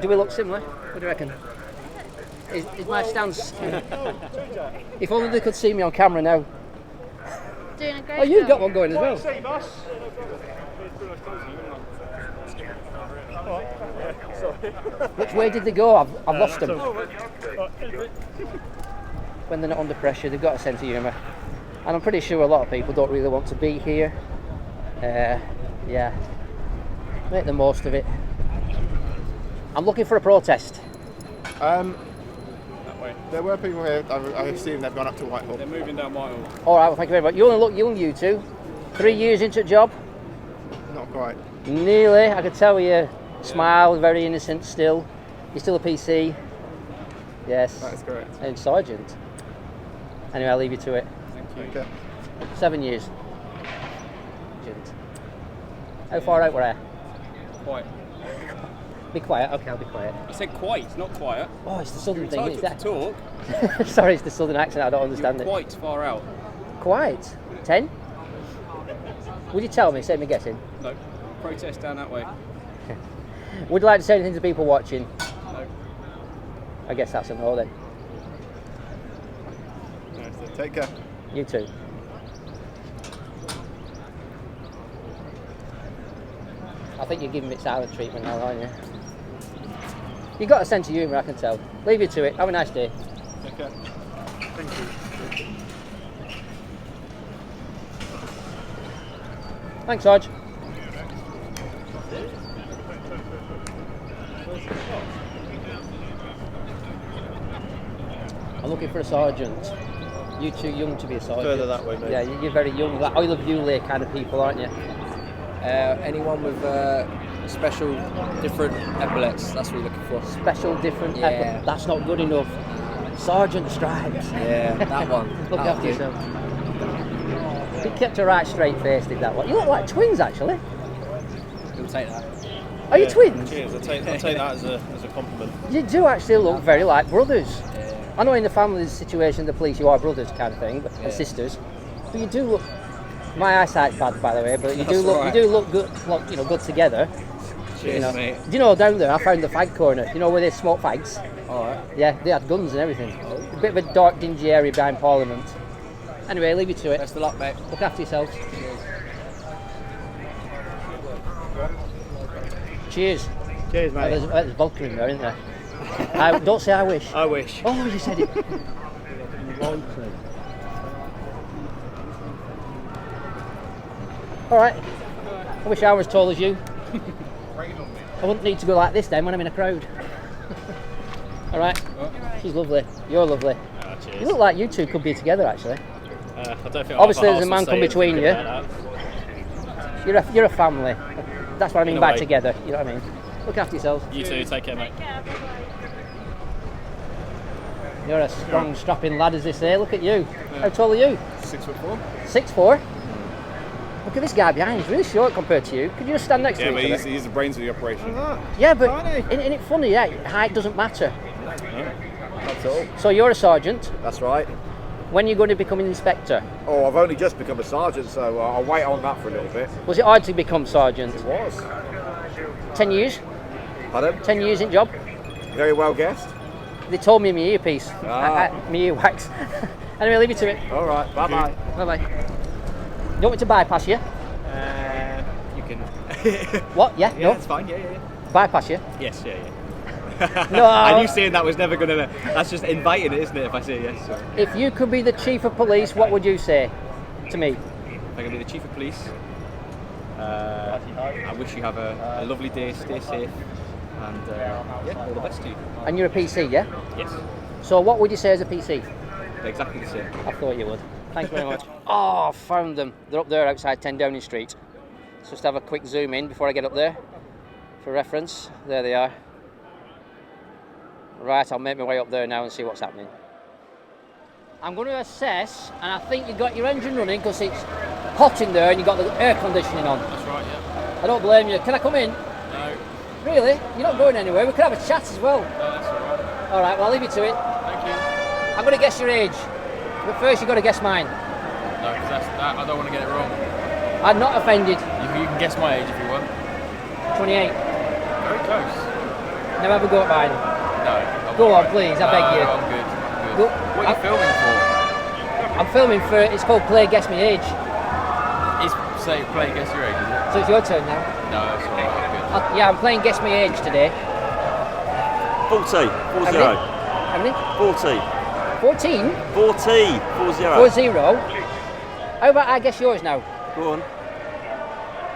Do we look similar? What do you reckon? Is my stance... If only they could see me on camera now. Doing a great Oh, you've job. got one going as well. Which way did they go? I've lost them. When they're not under pressure, they've got a sense of humour. And I'm pretty sure a lot of people don't really want to be here. Yeah. Make the most of it. I'm looking for a protest. There were people here. I assume they've gone up to Whitehall. They're moving down Whitehall. All right, well, thank you very much. You only look young, you two. 3 years into the job? Not quite. Nearly. I could tell you smile, very innocent still. You're still a PC. Yes. That is correct. And Sergeant. Anyway, I'll leave you to it. Thank you. Okay. 7 years. Sergeant. How far out were I? Quiet. Be quiet. Okay, I'll be quiet. You said quite, not quiet. Oh, it's the southern thing. It's Is that? to talk. Sorry, it's the southern accent. I don't understand You're it. quite far out. Quite. 10? Would you tell me? Save me guessing. No. Protest down that way. Would you like to say anything to people watching? No. I guess that's a no then. Take care. You too. I think you're giving me silent treatment now, aren't you? You've got a sense of humour, I can tell. Leave you to it. Have a nice day. Okay. Thank you. Thanks, Sarge. I'm looking for a sergeant. You're too young to be a sergeant. Further that way, mate. Yeah, you're very young. Like Oil of Yule kind of people, aren't you? Anyone with special, different epaulets, that's what we're looking for. Special, different Yeah. epaulets. That's not good enough. Sergeant Stripes. Yeah, that one. Look That'll after do. yourself. He kept a right straight face, did that one. You look like twins, actually. You'll take that. Are you twins? Cheers, I'll take that as a compliment. You do actually look very like brothers. I know in the family situation, the police, you are brothers kind of thing, and sisters. But you do look. My eyesight's bad, by the way, but you do That's look. right. You do look good. Good together. Cheers, mate. Do you know down there? I found the fag corner. You know where they smoke fags? All right. Yeah, they had guns and everything. A bit of a dark, dingy area behind Parliament. Anyway, leave you to it. Best of luck, mate. Look after yourselves. Cheers. Cheers, mate. There's vodka in there, isn't there? Don't say I wish. I wish. Oh, you said it. All right. I wish I was tall as you. I wouldn't need to go like this then when I'm in a crowd. All right. She's lovely. You're lovely. Oh, cheers. You look like you two could be together, actually. I don't think Obviously, I'll there's a man come say between you. anything about that. You're a family. That's what I mean In a by way. together. You know what I mean? Look after yourselves. You too, take care, mate. You're a strong, strapping lad, as they say. Look at you. How tall are you? 6'4". 6'4". Look at this guy behind. He's really short compared to you. Could you just stand next Yeah, to but each other? he's the brains of the operation. Yeah, but isn't it funny? Yeah, height doesn't matter. That's all. So you're a sergeant. That's right. When are you going to become an inspector? Oh, I've only just become a sergeant, so I'll wait on that for a little bit. Was it hard to become sergeant? It was. 10 years? Pardon? 10 years in job? Very well guessed. They told me in my earpiece. Ah. My earwax. Anyway, leave you to it. All right, bye-bye. Bye-bye. You want me to bypass you? You can. What? Yeah? Yeah, No? that's fine. Yeah. Bypass you? Yes, yeah. No. I knew saying that was never gonna. That's just inviting it, isn't it? If I say yes. So. If you could be the chief of police, what would you say to me? If I can be the chief of police, I wish you have a lovely day. Stay safe, and yeah, all the best to you. And you're a PC, yeah? Yes. So what would you say as a PC? Exactly the same. I thought you would. Thank you very much. Oh, I found them. They're up there outside 10 Downing Street. Let's just have a quick zoom in before I get up there for reference. There they are. Right, I'll make my way up there now and see what's happening. I'm going to assess, and I think you've got your engine running because it's hot in there and you've got the air conditioning on. That's right, yeah. I don't blame you. Can I come in? No. Really? You're not going anywhere. We could have a chat as well. No, that's all right. All right, well, I'll leave you to it. Thank you. I'm going to guess your age. But first, you've got to guess mine. No, because I don't want to get it wrong. I'm not offended. You can guess my age if you want. 28. Very close. Never have a go at mine. No. Go on, please. I beg you. I'm good. I'm good. Go, What are you filming for? I'm filming for, it's called Play Guess Me Age. It's say play guess your age, is it? So it's your turn now. No, that's all right. Good. Yeah, I'm playing Guess Me Age today. 40. 40. How many? 40. 14? 40. 40. How about I guess yours now? Go on.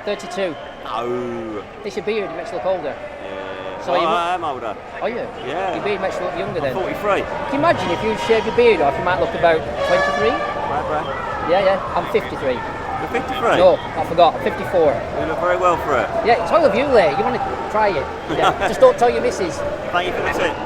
32. Oh. This your beard, it makes you look older. Yeah. So I am older. Are you? Yeah. Your beard makes you look younger then. 43. Can you imagine if you shaved your beard off, you might look about 23? Right. Yeah. I'm 53. You're 53? No, I forgot. I'm 54. You look very well for it. Yeah, it's all of you, Lay. You want to try it? Yeah. Just don't tell your missus. Thank you for the tip.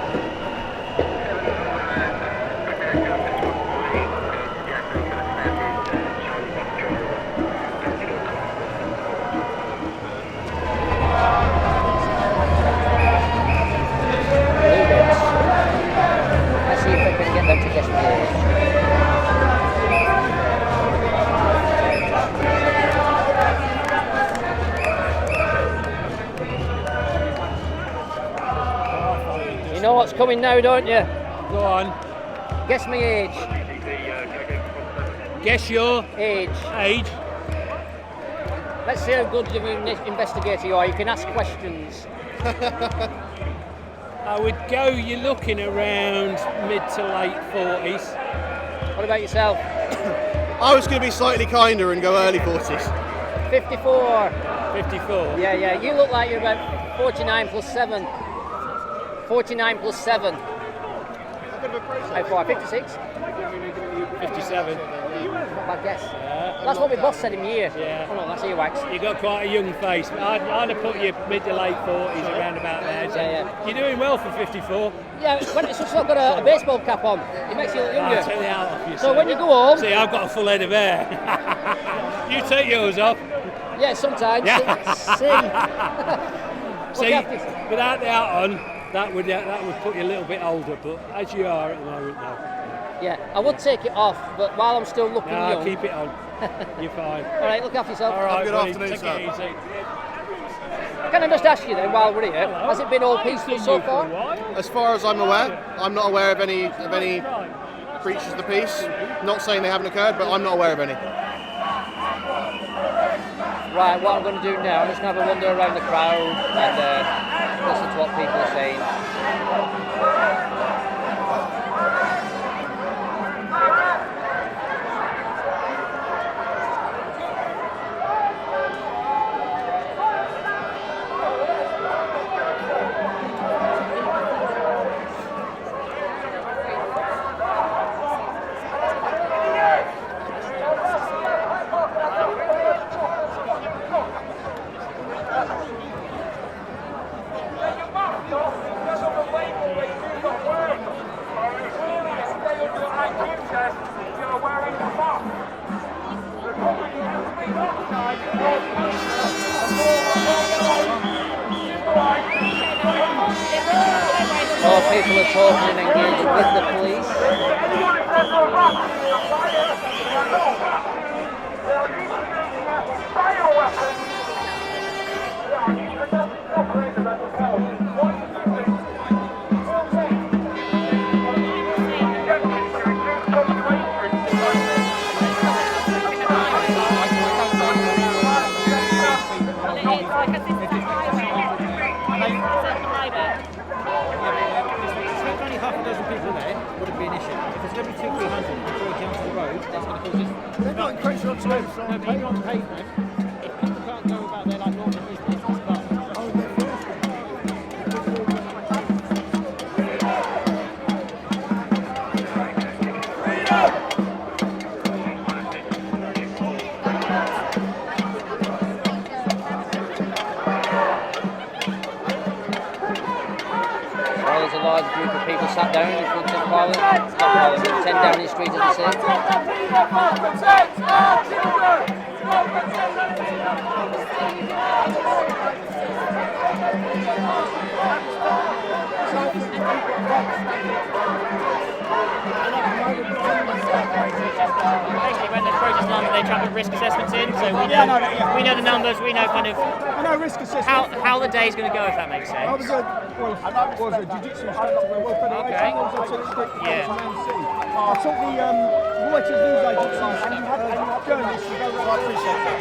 Let's see if I can get them to guess my age. You know what's coming now, don't you? Go on. Guess my age. Guess your age. Let's see how good of an investigator you are. You can ask questions. I would go, you're looking around mid to late 40s. What about yourself? I was going to be slightly kinder and go early 40s. 54. 54? Yeah. You look like you're about 49 plus 7. 49 plus 7. How far? 56? 57. Not bad guess. Yeah, that's what my boss said in my ear. Yeah. Oh no, that's earwax. You got quite a young face. I'd have put you mid to late 40s around about there. So Yeah. You're doing well for 54. Yeah, when it's just not got a baseball cap on, it makes you look younger. Take the hat off you. So when you go home... See, I've got a full head of hair. You take yours off. Yeah, sometimes. See, without the hat on, that would put you a little bit older, but as you are at the moment now. Yeah, I would take it off, but while I'm still looking young... keep it on. You're fine. All right, look after yourself. All right, Good buddy. afternoon, Take sir. it easy. Can I just ask you then, while we're here, has it been all peaceful so far? As far as I'm aware, I'm not aware of any breaches of the peace. Not saying they haven't occurred, but I'm not aware of any. Right, what I'm going to do now, I'm just going to have a wander around the crowd and listen to what people are saying. More people are talking and engaging with the police. They're not encroaching on slope, so they're on pavement. If people can't go about their like normal business, it's fine. Oh, they're large group of people sat down in front of Parliament, 10 Downing Street as they say. Basically, when there's protest numbers, they try to put risk assessments in, so we know the numbers, we know kind of how the day's going to go, if that makes sense. I was a jiu-jitsu instructor for World Federation. I taught the Reuters news agencies and you had journalists who go around. I appreciate that.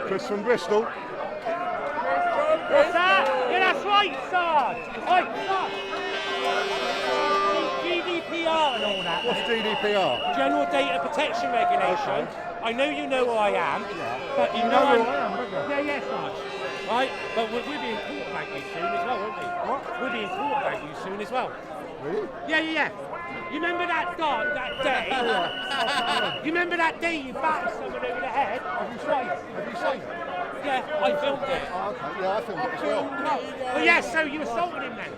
Chris from Bristol. What's that? Yeah, that's right, Sarge. Right, Sarge. GDPR and all that. What's GDPR? General Data Protection Regulation. Okay. I know you know who I am, but you know who I am, don't you? Yeah, Sarge. Right, but we'll be in court about you soon as well, won't we? What? We'll be in court about you soon as well. Really? Yeah. You remember that day? You remember that day you battered someone over the head? Have you seen it? Yeah, I filmed it. Oh, okay. Yeah, I filmed it as well. Well, yeah, so you assaulted him then?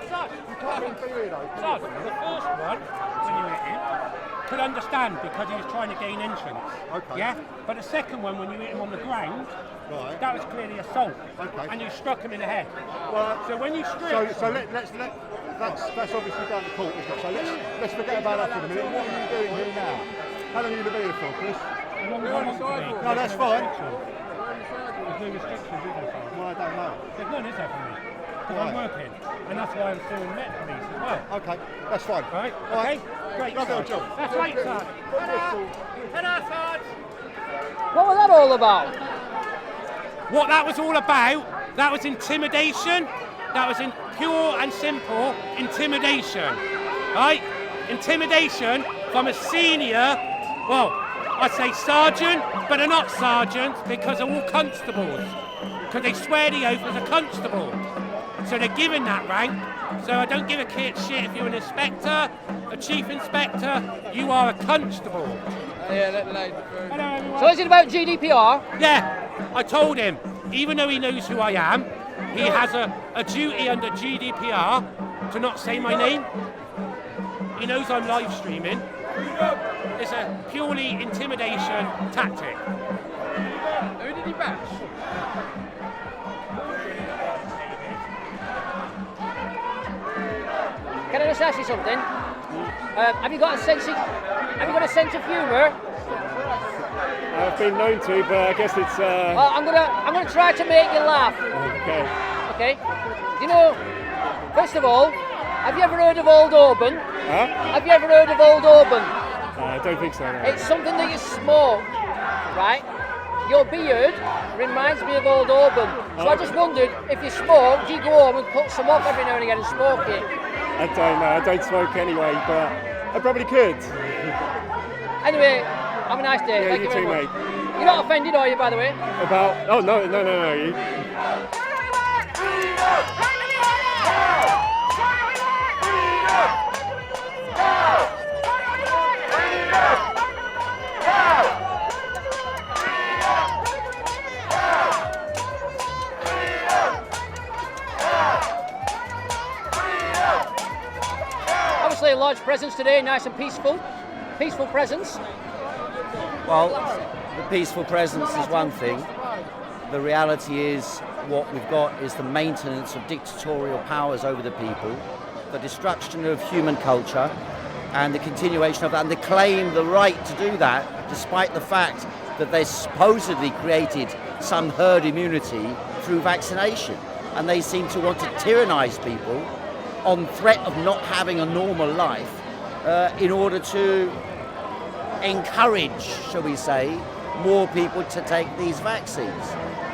Sarge, you can't be here though. Sarge, the first one, when you hit him, could understand because he was trying to gain entrance. Okay. Yeah? But the second one, when you hit him on the ground, right, that was clearly assault. Okay. And you struck him in the head. Well, so when you struck... So that's obviously down the court, isn't it? So let's forget about that for a minute. What are you doing here now? How long are you going to be here for, Chris? No, that's fine. There's no restrictions, is there? Well, I don't know. There's none, is there, for me? Because I'm working, and that's why I'm still in Met Police as well. Okay, that's fine. Right? Okay, great. Lovely job. That's right, Sarge. Ta-da, Sarge. What was that all about? What that was all about, that was intimidation. That was in pure and simple intimidation. Right? Intimidation from a senior, well, I'd say sergeant, but they're not sergeants because they're all constables. Because they swear the oath as a constable. So they're given that rank. So I don't give a shit if you're an inspector, a chief inspector, you are a constable. Yeah, let the lady through. Hello, everyone. So is it about GDPR? Yeah, I told him, even though he knows who I am, he has a duty under GDPR to not say my name. He knows I'm live streaming. It's a purely intimidation tactic. Who did he bash? Can I just ask you something? Have you got a sense of humour? I've been known to, but I guess it's. Well, I'm gonna try to make you laugh. Okay. Okay. You know, first of all, have you ever heard of Old Auburn? Huh? Have you ever heard of Old Auburn? I don't think so. No. It's something that you smoke, right? Your beard reminds me of Old Auburn. So I just wondered, if you smoke, do you go home and cut some off every now and again and smoke it? I don't know. I don't smoke anyway, but I probably could. Anyway, have a nice day. Yeah, Thank you you very too, much. mate. You're not offended, are you, by the way? About? Oh no. You... today, nice and peaceful. Peaceful presence. Well, the peaceful presence is one thing. The reality is what we've got is the maintenance of dictatorial powers over the people, the destruction of human culture, and the continuation of that, and they claim the right to do that despite the fact that they supposedly created some herd immunity through vaccination. And they seem to want to tyrannize people on threat of not having a normal life in order to encourage, shall we say, more people to take these vaccines.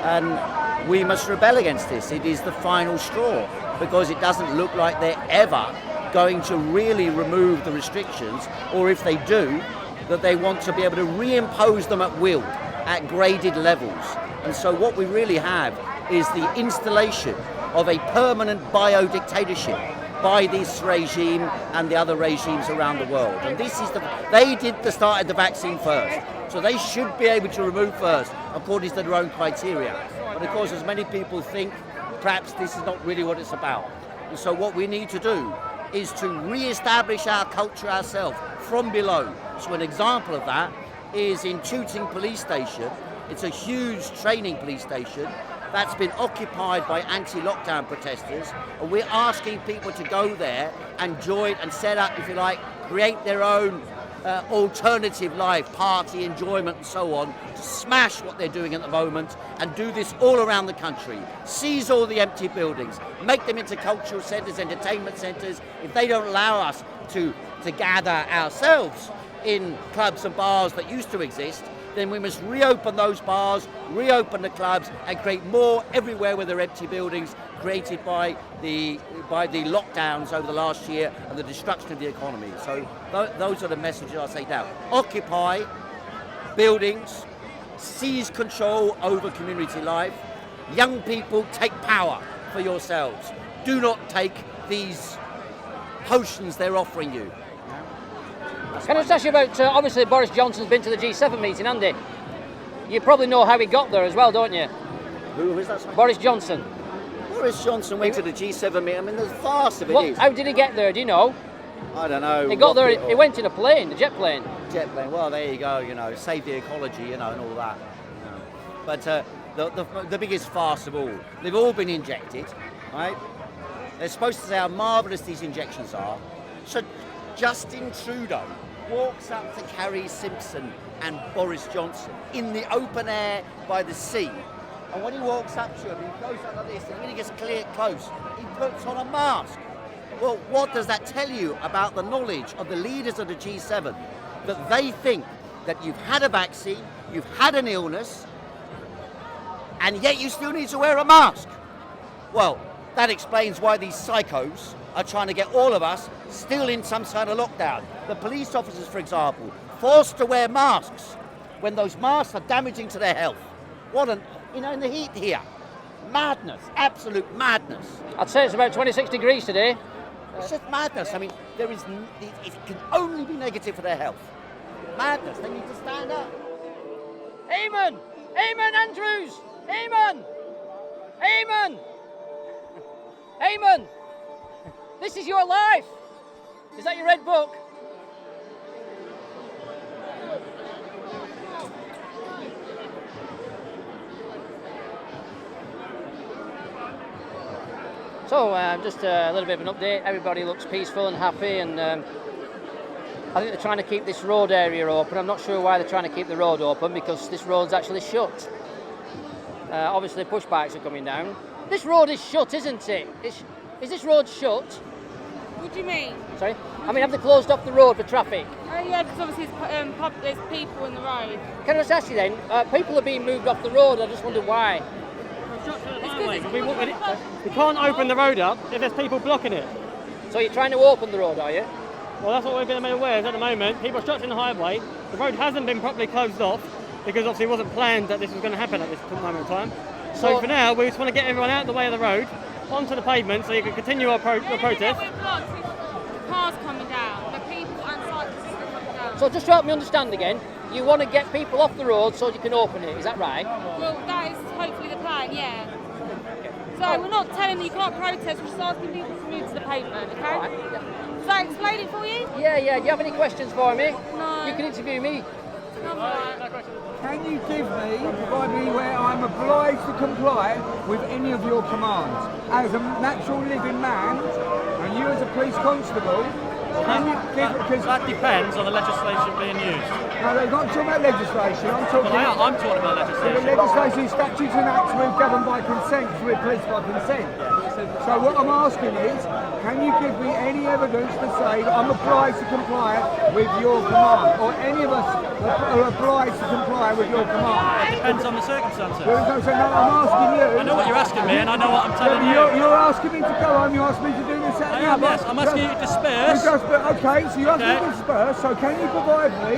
And we must rebel against this. It is the final straw, because it doesn't look like they're ever going to really remove the restrictions, or if they do, that they want to be able to reimpose them at will, at graded levels. And so what we really have is the installation of a permanent bio-dictatorship by this regime and the other regimes around the world. And this is they started the vaccine first, so they should be able to remove first according to their own criteria. But of course, as many people think, perhaps this is not really what it's about. And so what we need to do is to re-establish our culture ourselves from below. So an example of that is in Tooting police station. It's a huge training police station that's been occupied by anti-lockdown protesters, and we're asking people to go there and join and set up, if you like, create their own alternative life, party, enjoyment and so on, to smash what they're doing at the moment and do this all around the country. Seize all the empty buildings, make them into cultural centres, entertainment centres. If they don't allow us to gather ourselves in clubs and bars that used to exist, then we must reopen those bars, reopen the clubs, and create more everywhere where there are empty buildings created by the lockdowns over the last year and the destruction of the economy. So those are the messages I say now. Occupy buildings, seize control over community life. Young people, take power for yourselves. Do not take these potions they're offering you. Can I just ask you about, obviously Boris Johnson's been to the G7 meeting, Andy. You probably know how he got there as well, don't you? Who is that? Sorry? Boris Johnson. Boris Johnson went to the G7 meeting. I mean, the farce of it is. How did he get there, do you know? I don't know. He got there, he went in a plane, a jet plane. Jet plane, well, there you go, you know, save the ecology, you know, and all that. You know. But the biggest farce of all, they've all been injected, right? They're supposed to say how marvellous these injections are. So Justin Trudeau walks up to Carrie Simpson and Boris Johnson in the open air by the sea. And when he walks up to him, he goes up like this, and when he gets close, he puts on a mask. Well, what does that tell you about the knowledge of the leaders of the G7? That they think that you've had a vaccine, you've had an illness, and yet you still need to wear a mask. Well, that explains why these psychos are trying to get all of us still in some sort of lockdown. The police officers, for example, forced to wear masks when those masks are damaging to their health. What an, in the heat here. Madness, absolute madness. I'd say it's about 26 degrees today. It's just madness. I mean, it can only be negative for their health. Madness, they need to stand up. Amen! Amen, Andrews! Amen! Amen! Amen! This is your life! Is that your red book? So, just a little bit of an update. Everybody looks peaceful and happy, and I think they're trying to keep this road area open. I'm not sure why they're trying to keep the road open, because this road's actually shut. Obviously, push bikes are coming down. This road is shut, isn't it? Is this road shut? What do you mean? Sorry? I mean, have they closed off the road for traffic? Yeah, because obviously there's people in the road. Can I just ask you then, people are being moved off the road, I just wonder why. We can't open the road up if there's people blocking it. So you're trying to open the road, are you? Well, that's what we've been made aware of at the moment. People are obstructing the highway. The road hasn't been properly closed off because obviously it wasn't planned that this was going to happen at this moment in time. So for now, we just want to get everyone out of the way of the road, onto the pavement, so you can continue our protest. We're blocked with cars coming down, the people and cyclists are coming down. So just to help me understand again, you want to get people off the road so you can open it, is that right? Well, that is hopefully the plan, yeah. So we're not telling you can't protest, we're just asking people to move to the pavement, okay? Right, yeah. So I explain it for you? Yeah. Do you have any questions for me? No. You can interview me. Can you provide me where I'm obliged to comply with any of your commands? As a natural living man, and you as a police constable, can you give, because that depends on the legislation being used. No, I'm not talking about legislation, I'm talking about legislation. The legislation, statutes and acts we're governed by consent, we're policed by consent. So what I'm asking is, can you give me any evidence to say that I'm obliged to comply with your command, or any of us are obliged to comply with your command? It depends on the circumstances. No, I'm asking you. I know what you're asking me, and I know what I'm telling you. You're asking me to go home, you asked me to do this at the other. Yes, I'm asking you to disperse. Okay, so you asked me to disperse, so can you provide me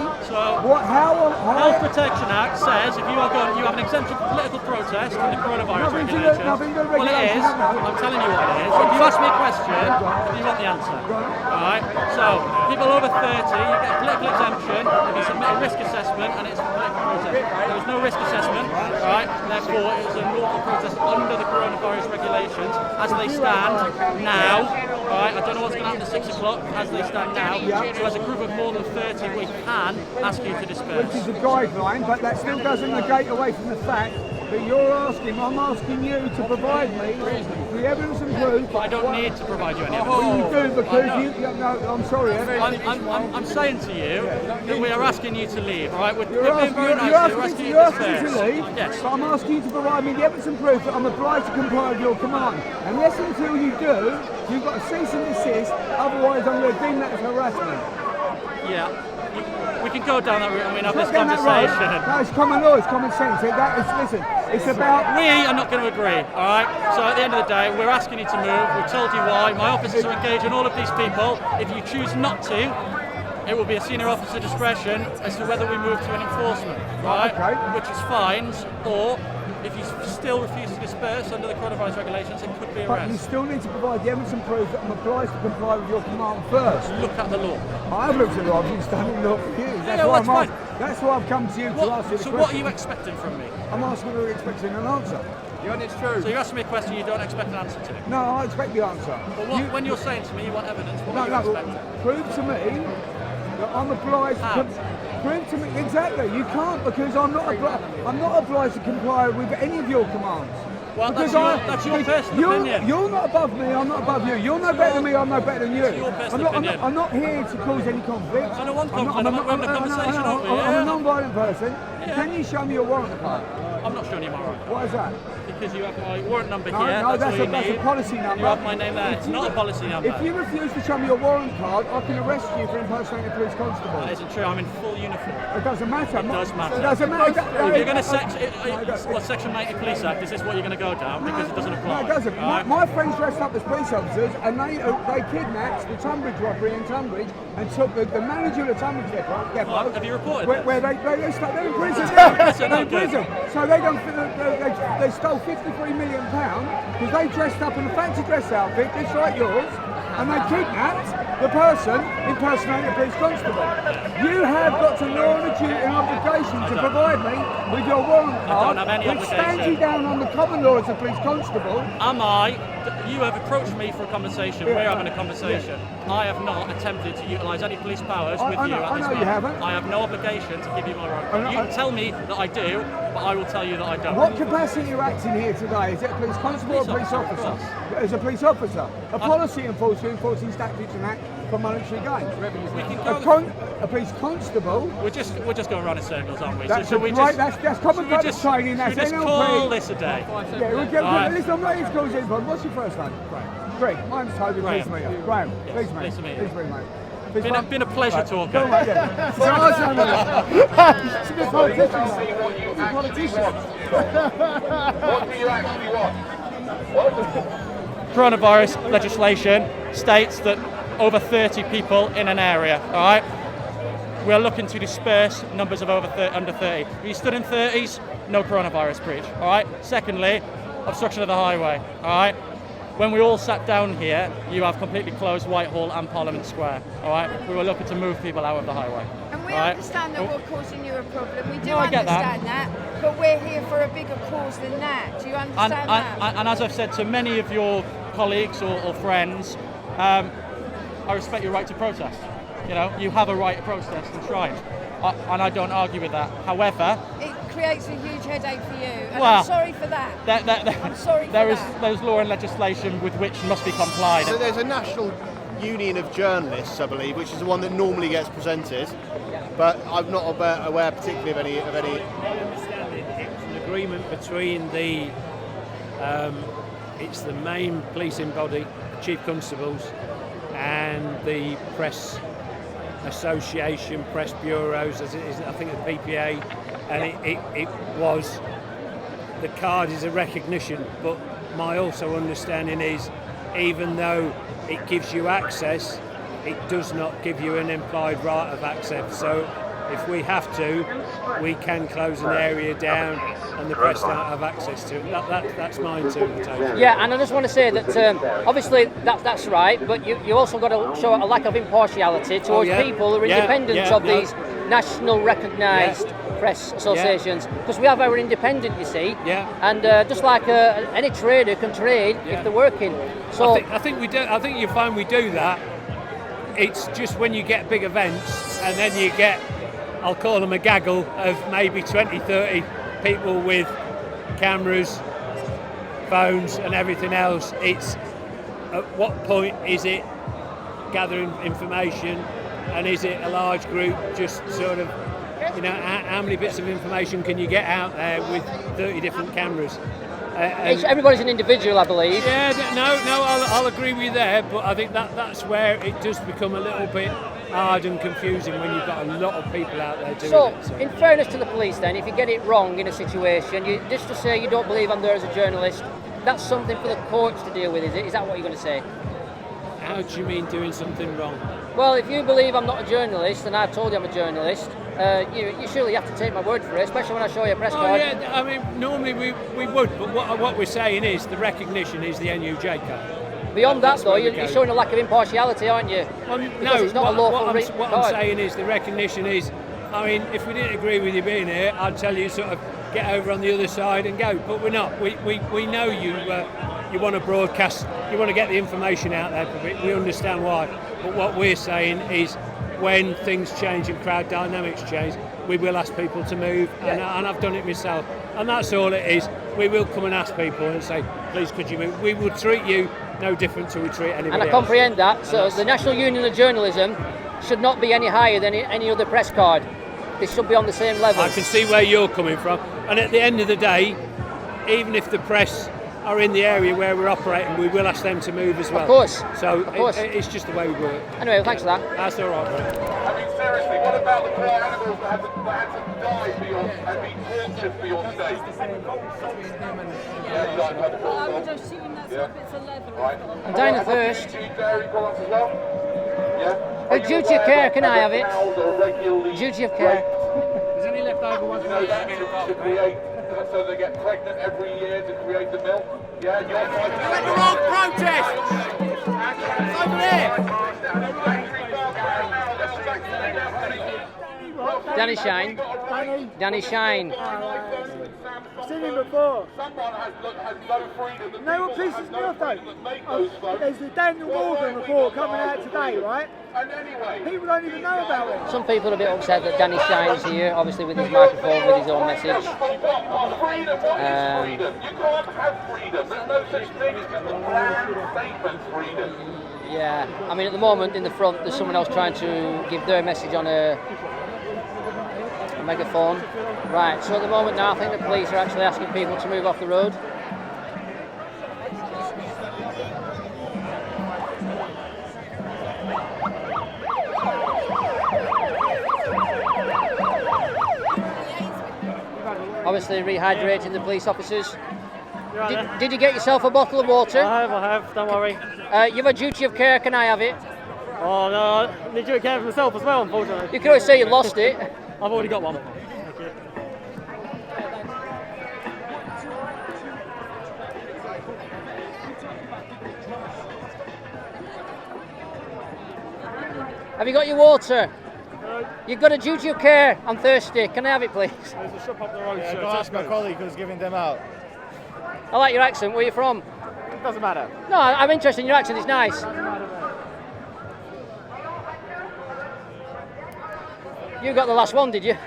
Health Protection Act says if you have an exemption for political protest in the coronavirus regulations. Well, it is. I'm telling you what it is. If you ask me a question, you want the answer. Alright? So, people over 30, you get a political exemption if you submit a risk assessment and it's for political protest. There was no risk assessment, alright? Therefore, it was a lawful protest under the coronavirus regulations as they stand now. Alright? I don't know what's going to happen at 6 o'clock as they stand now. So, as a group of more than 30, we can ask you to disperse. Which is a guideline, but that still doesn't negate away from the fact that I'm asking you to provide me the evidence and proof. I don't need to provide you any evidence. Well, you do because I'm sorry. I'm saying to you that we are asking you to leave, alright? You're asking me to leave, yes. But I'm asking you to provide me the evidence and proof that I'm obliged to comply with your command. Unless until you do, you've got to cease and desist, otherwise I'm going to deem that as harassment. Yeah. We can go down that route and we can have this conversation. No, it's common law, it's common sense. It's about... We are not going to agree, alright? So at the end of the day, we're asking you to move. We've told you why. My officers are engaged in all of these people. If you choose not to, it will be a senior officer discretion as to whether we move to an enforcement, right? Okay. Which is fines, or if you still refuse to disperse under the coronavirus regulations, it could be arrest. But you still need to provide the evidence and proof that I'm obliged to comply with your command first. Look at the law. I have looked at the law, I've been studying law for years. That's why I've come to you to ask you the question. So what are you expecting from me? I'm asking whether you're expecting an answer. Yeah, it's true. So you're asking me a question you don't expect an answer to? No, I expect the answer. But when you're saying to me you want evidence, what are you expecting? Prove to me that I'm obliged to... Prove to me, exactly, you can't because I'm not obliged to comply with any of your commands. Well, that's your personal opinion. You're not above me, I'm not above you. You're no better than me, I'm no better than you. It's your personal opinion. I'm not here to cause any conflict. I don't want conflict, I'm having a conversation, aren't we? I'm a non-violent person. Yeah. Can you show me your warrant card? I'm not showing you my warrant. Why is that? Because you have my warrant number here. No, that's a policy number. You have my name there. It's not a policy number. If you refuse to show me your warrant card, I can arrest you for impersonating a police constable. That isn't true. I'm in full uniform. It doesn't matter. It does matter. It doesn't matter. If you're going to Section 90 Police Act, is this what you're going to go down? Because it doesn't apply. No, it doesn't. My friends dressed up as police officers and they kidnapped the Tunbridge robbery in Tunbridge and took the manager of the Tunbridge depot. Have you reported where they're in prison. They're in prison. So they stole £53 million because they dressed up in a fancy dress outfit, just like yours, and they kidnapped the person impersonating a police constable. You have got to learn a duty and obligation to provide me with your warrant card, which stands you down on the common law as a police constable. You have approached me for a conversation. We're having a conversation. I have not attempted to utilise any police powers with you at this moment. You haven't. I have no obligation to give you my warrant. You can tell me that I do, but I will tell you that I don't. What capacity are you acting here today? Is it a police constable or a police officer? As a police officer. A policy enforcing statutes and acts for monetary gain. A police constable. We're just going around in circles, aren't we? That's that's common purpose training. That's NLP. Call this a day. Listen, I'm not here to call this in. What's your first name? Greg. Mine's Toby. Pleased to meet you. Graham. Pleased to meet you. Pleased to meet you. Been a pleasure talking. Go on, mate, yeah. It's a bit politician. What do you actually want? Coronavirus legislation states that over 30 people in an area, all right? We're looking to disperse numbers of under 30. If you stood in 30s, no coronavirus breach, all right? Secondly, obstruction of the highway, all right? When we all sat down here, you have completely closed Whitehall and Parliament Square, all right? We were looking to move people out of the highway. And we understand that we're causing you a problem. We do I get understand that, but we're here for a bigger cause than that. Do you understand that? And as I've said to many of your colleagues or friends, I respect your right to protest. You know, you have a right to protest enshrined, and I don't argue with that. However, it creates a huge headache for you, and well, I'm sorry for that. I'm sorry for that. There's law and legislation with which must be complied. So there's a National Union of Journalists, I believe, which is the one that normally gets presented, but I'm not aware particularly of any. My understanding, it's an agreement between the it's the main policing body, chief constables, and the press association, press bureaus, as it is, I think the PPA, and it was, the card is a recognition, but my also understanding is, even though it gives you access, it does not give you an implied right of access. So if we have to, we can close an area down and the press don't have access to it. That's my interpretation. Yeah, and I just want to say that obviously that's right, but you also got to show a lack of impartiality towards people who are independent of these national recognised press associations, because we have our independent, you see, and just like any trader can trade if they're working. So I think we do. I think you find we do that. It's just when you get big events and then you get, I'll call them a gaggle of maybe 20, 30 people with cameras, phones and everything else. It's at what point is it gathering information, and is it a large group just sort of, you know, how many bits of information can you get out there with 30 different cameras? Everybody's an individual, I believe. Yeah, I'll agree with you there, but I think that's where it does become a little bit hard and confusing when you've got a lot of people out there doing it. So, in fairness to the police then, if you get it wrong in a situation, just to say you don't believe I'm there as a journalist, that's something for the courts to deal with, is it? Is that what you're going to say? How do you mean doing something wrong? Well, if you believe I'm not a journalist, and I've told you I'm a journalist, you surely have to take my word for it, especially when I show you a press card. Yeah, I mean, normally we would, but what we're saying is the recognition is the NUJ card. Beyond that, though, you're showing a lack of impartiality, aren't you? No, it's not a lawful what I'm saying is the recognition is, I mean, if we didn't agree with you being here, I'd tell you sort of get over on the other side and go, but we're not. We know you want to broadcast, you want to get the information out there, but we understand why. But what we're saying is, when things change and crowd dynamics change, we will ask people to move, and I've done it myself, and that's all it is. We will come and ask people and say, please could you move? We will treat you no different to we treat anybody else. And I comprehend that. So the National Union of Journalism should not be any higher than any other press card. They should be on the same level. I can see where you're coming from, and at the end of the day, even if the press are in the area where we're operating, we will ask them to move as well. Of course. So of course. It's just the way we work. Anyway, well, thanks for that. That's all right, mate. I mean, seriously, what about the poor animals that had to die for your, and be tortured for your sake? Yeah, you like that. I would assume that's what bits of leather. Right. I'm dying of thirst. Dairy products as well? Yeah. A duty of care, can I have it? Duty of care. Is any left over once? You know that to create, so they get pregnant every year to create the milk? Yeah, you're fighting. The wrong protest! Over there! Danny Shine. Danny Shine. I've seen him before. Someone has no freedom. You know what pisses me off though? There's the Daniel Morgan report coming out today, right? People don't even know about it. Some people are a bit upset that Danny Shine's here, obviously with his microphone, with his own message. You can't have freedom. There's no such thing as just a bland statement freedom. Yeah, I mean at the moment in the front there's someone else trying to give their message on a megaphone. Right, so at the moment now I think the police are actually asking people to move off the road. Obviously rehydrating the police officers. Did you get yourself a bottle of water? I have, don't worry. You have a duty of care, can I have it? Oh no, I need duty of care for myself as well, unfortunately. You could always say you lost it. I've already got one. Thank you. Have you got your water? You've got a duty of care. I'm thirsty. Can I have it, please? There's a shop up the road. Yeah, go ask my colleague who's giving them out. I like your accent. Where are you from? Doesn't matter. No, I'm interested in your accent. It's nice. You got the last one, did you?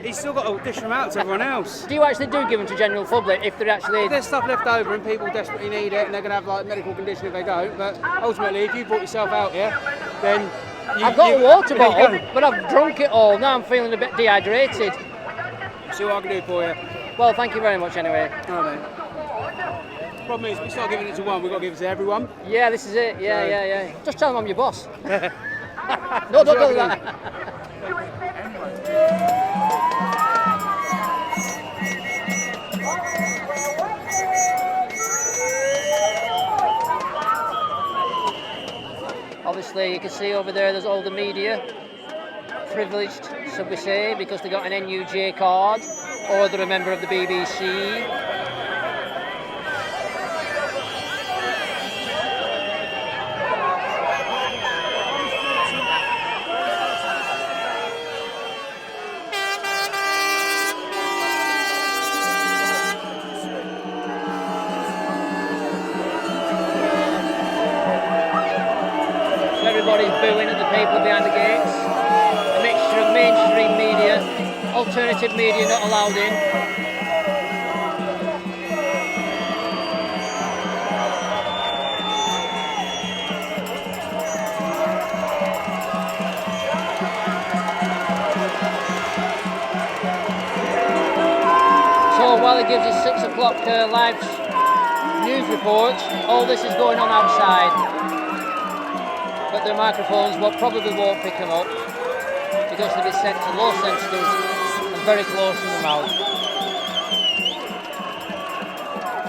He's still got to dish them out to everyone else. Do you actually do give them to general public if they're actually... There's stuff left over and people desperately need it and they're going to have like medical condition if they don't, but ultimately if you brought yourself out here, then I've got a water bottle, but I've drunk it all. Now I'm feeling a bit dehydrated. See what I can do for you. Well, thank you very much anyway. All right, mate. Problem is, we start giving it to one, we've got to give it to everyone. Yeah, this is it. Yeah. Just tell them I'm your boss. No, don't do that. Obviously, you can see over there's all the media, privileged, so we say, because they got an NUJ card, or they're a member of the BBC. Everybody's booing at the people behind the gates. A mixture of mainstream media, alternative media not allowed in. So while he gives his 6 o'clock live news report, all this is going on outside. But the microphones probably won't pick them up because they'll be set to low sensitive and very close to the mouth.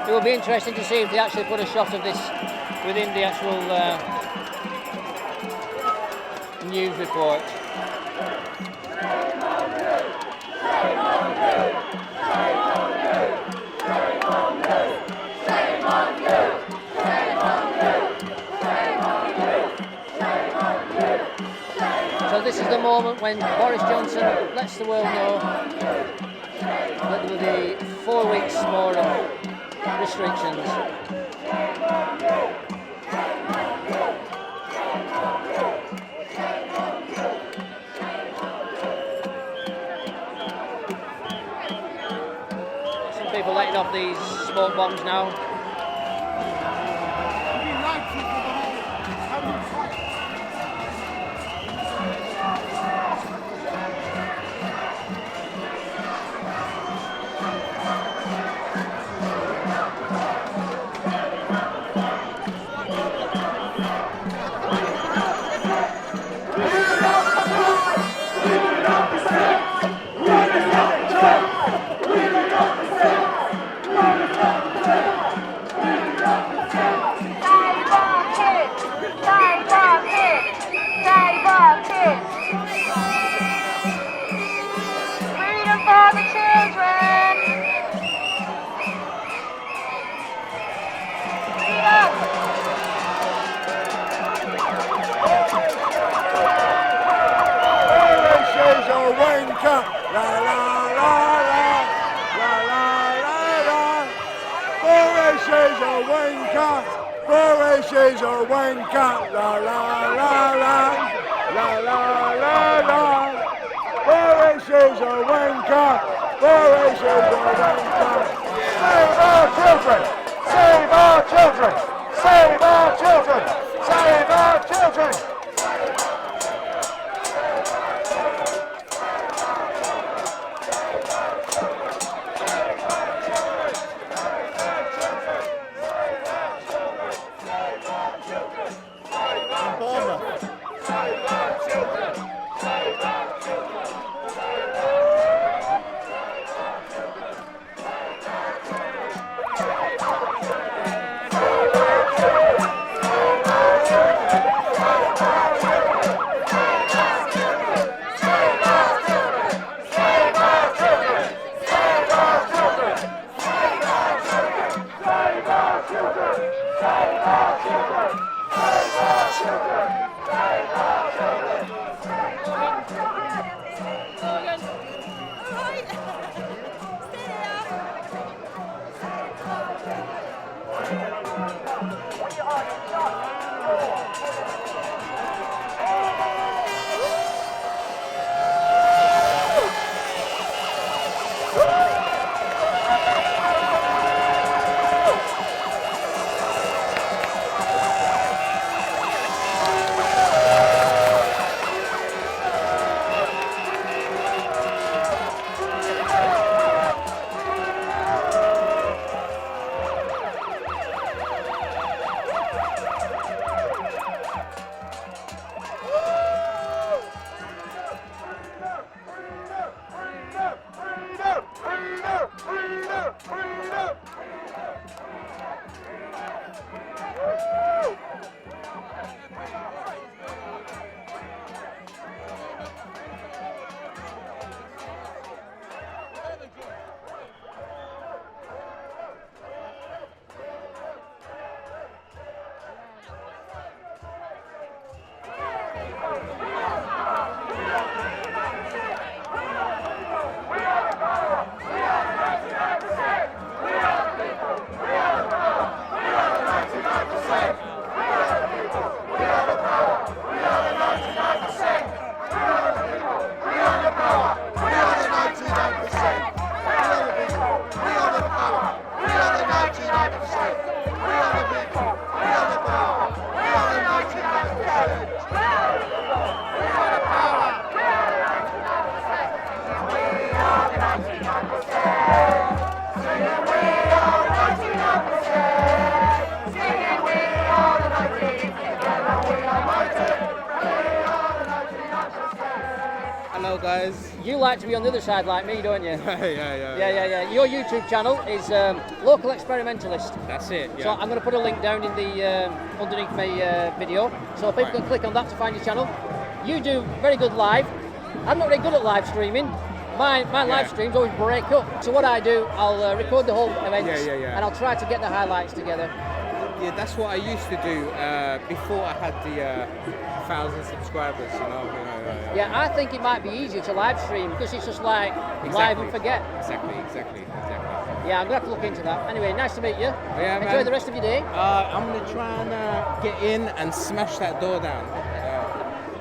It will be interesting to see if they actually put a shot of this within the actual news report. So this is the moment when Boris Johnson lets the world know that there will be 4 weeks more of restrictions. Some people letting off these smoke bombs now. She's a wanker, la la la la, la la la la. Boris is a wanker, Boris is a wanker. Save our children, save our children, save our children, save our children. Hello, guys. You like to be on the other side like me, don't you? Yeah. Your YouTube channel is Local Experimentalist. That's it, yeah. So I'm going to put a link down in the underneath my video, so people can click on that to find your channel. You do very good live. I'm not very good at live streaming. My live streams always break up. So what I do, I'll record the whole event, and I'll try to get the highlights together. Yeah, that's what I used to do before I had the 1,000 subscribers, you know. Yeah, I think it might be easier to live stream because it's just like live and forget. Exactly. Yeah, I'm going to have to look into that. Anyway, nice to meet you. Yeah, Enjoy man. the rest of your day. I'm going to try and get in and smash that door down.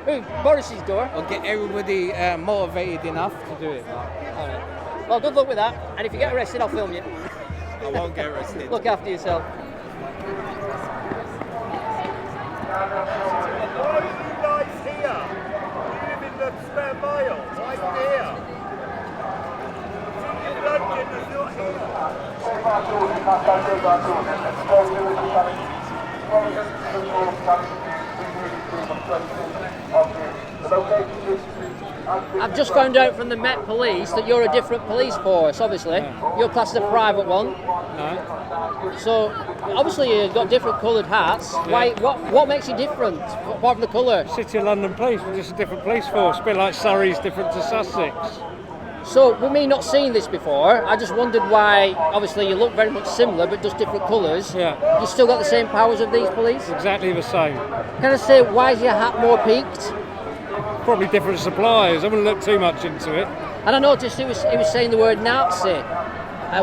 Who? Boris's door? Or get everybody motivated enough to do it. All right. Well, good luck with that. And if you get arrested, I'll film you. I won't get arrested. Look after yourself. Why are you guys here? You live in the spare mile, right here. You London is not I've just found out from the Met Police that you're a different police force, obviously. You're classed as a private one. No. So, obviously you've got different coloured hats. Why? What makes you different, apart from the colour? City of London Police, we're just a different police force, a bit like Surrey's different to Sussex. So, with me not seeing this before, I just wondered why, obviously you look very much similar, but just different colours. Yeah. You still got the same powers of these police? Exactly the same. Can I say, why is your hat more peaked? Probably different suppliers, I wouldn't look too much into it. And I noticed he was saying the word Nazi.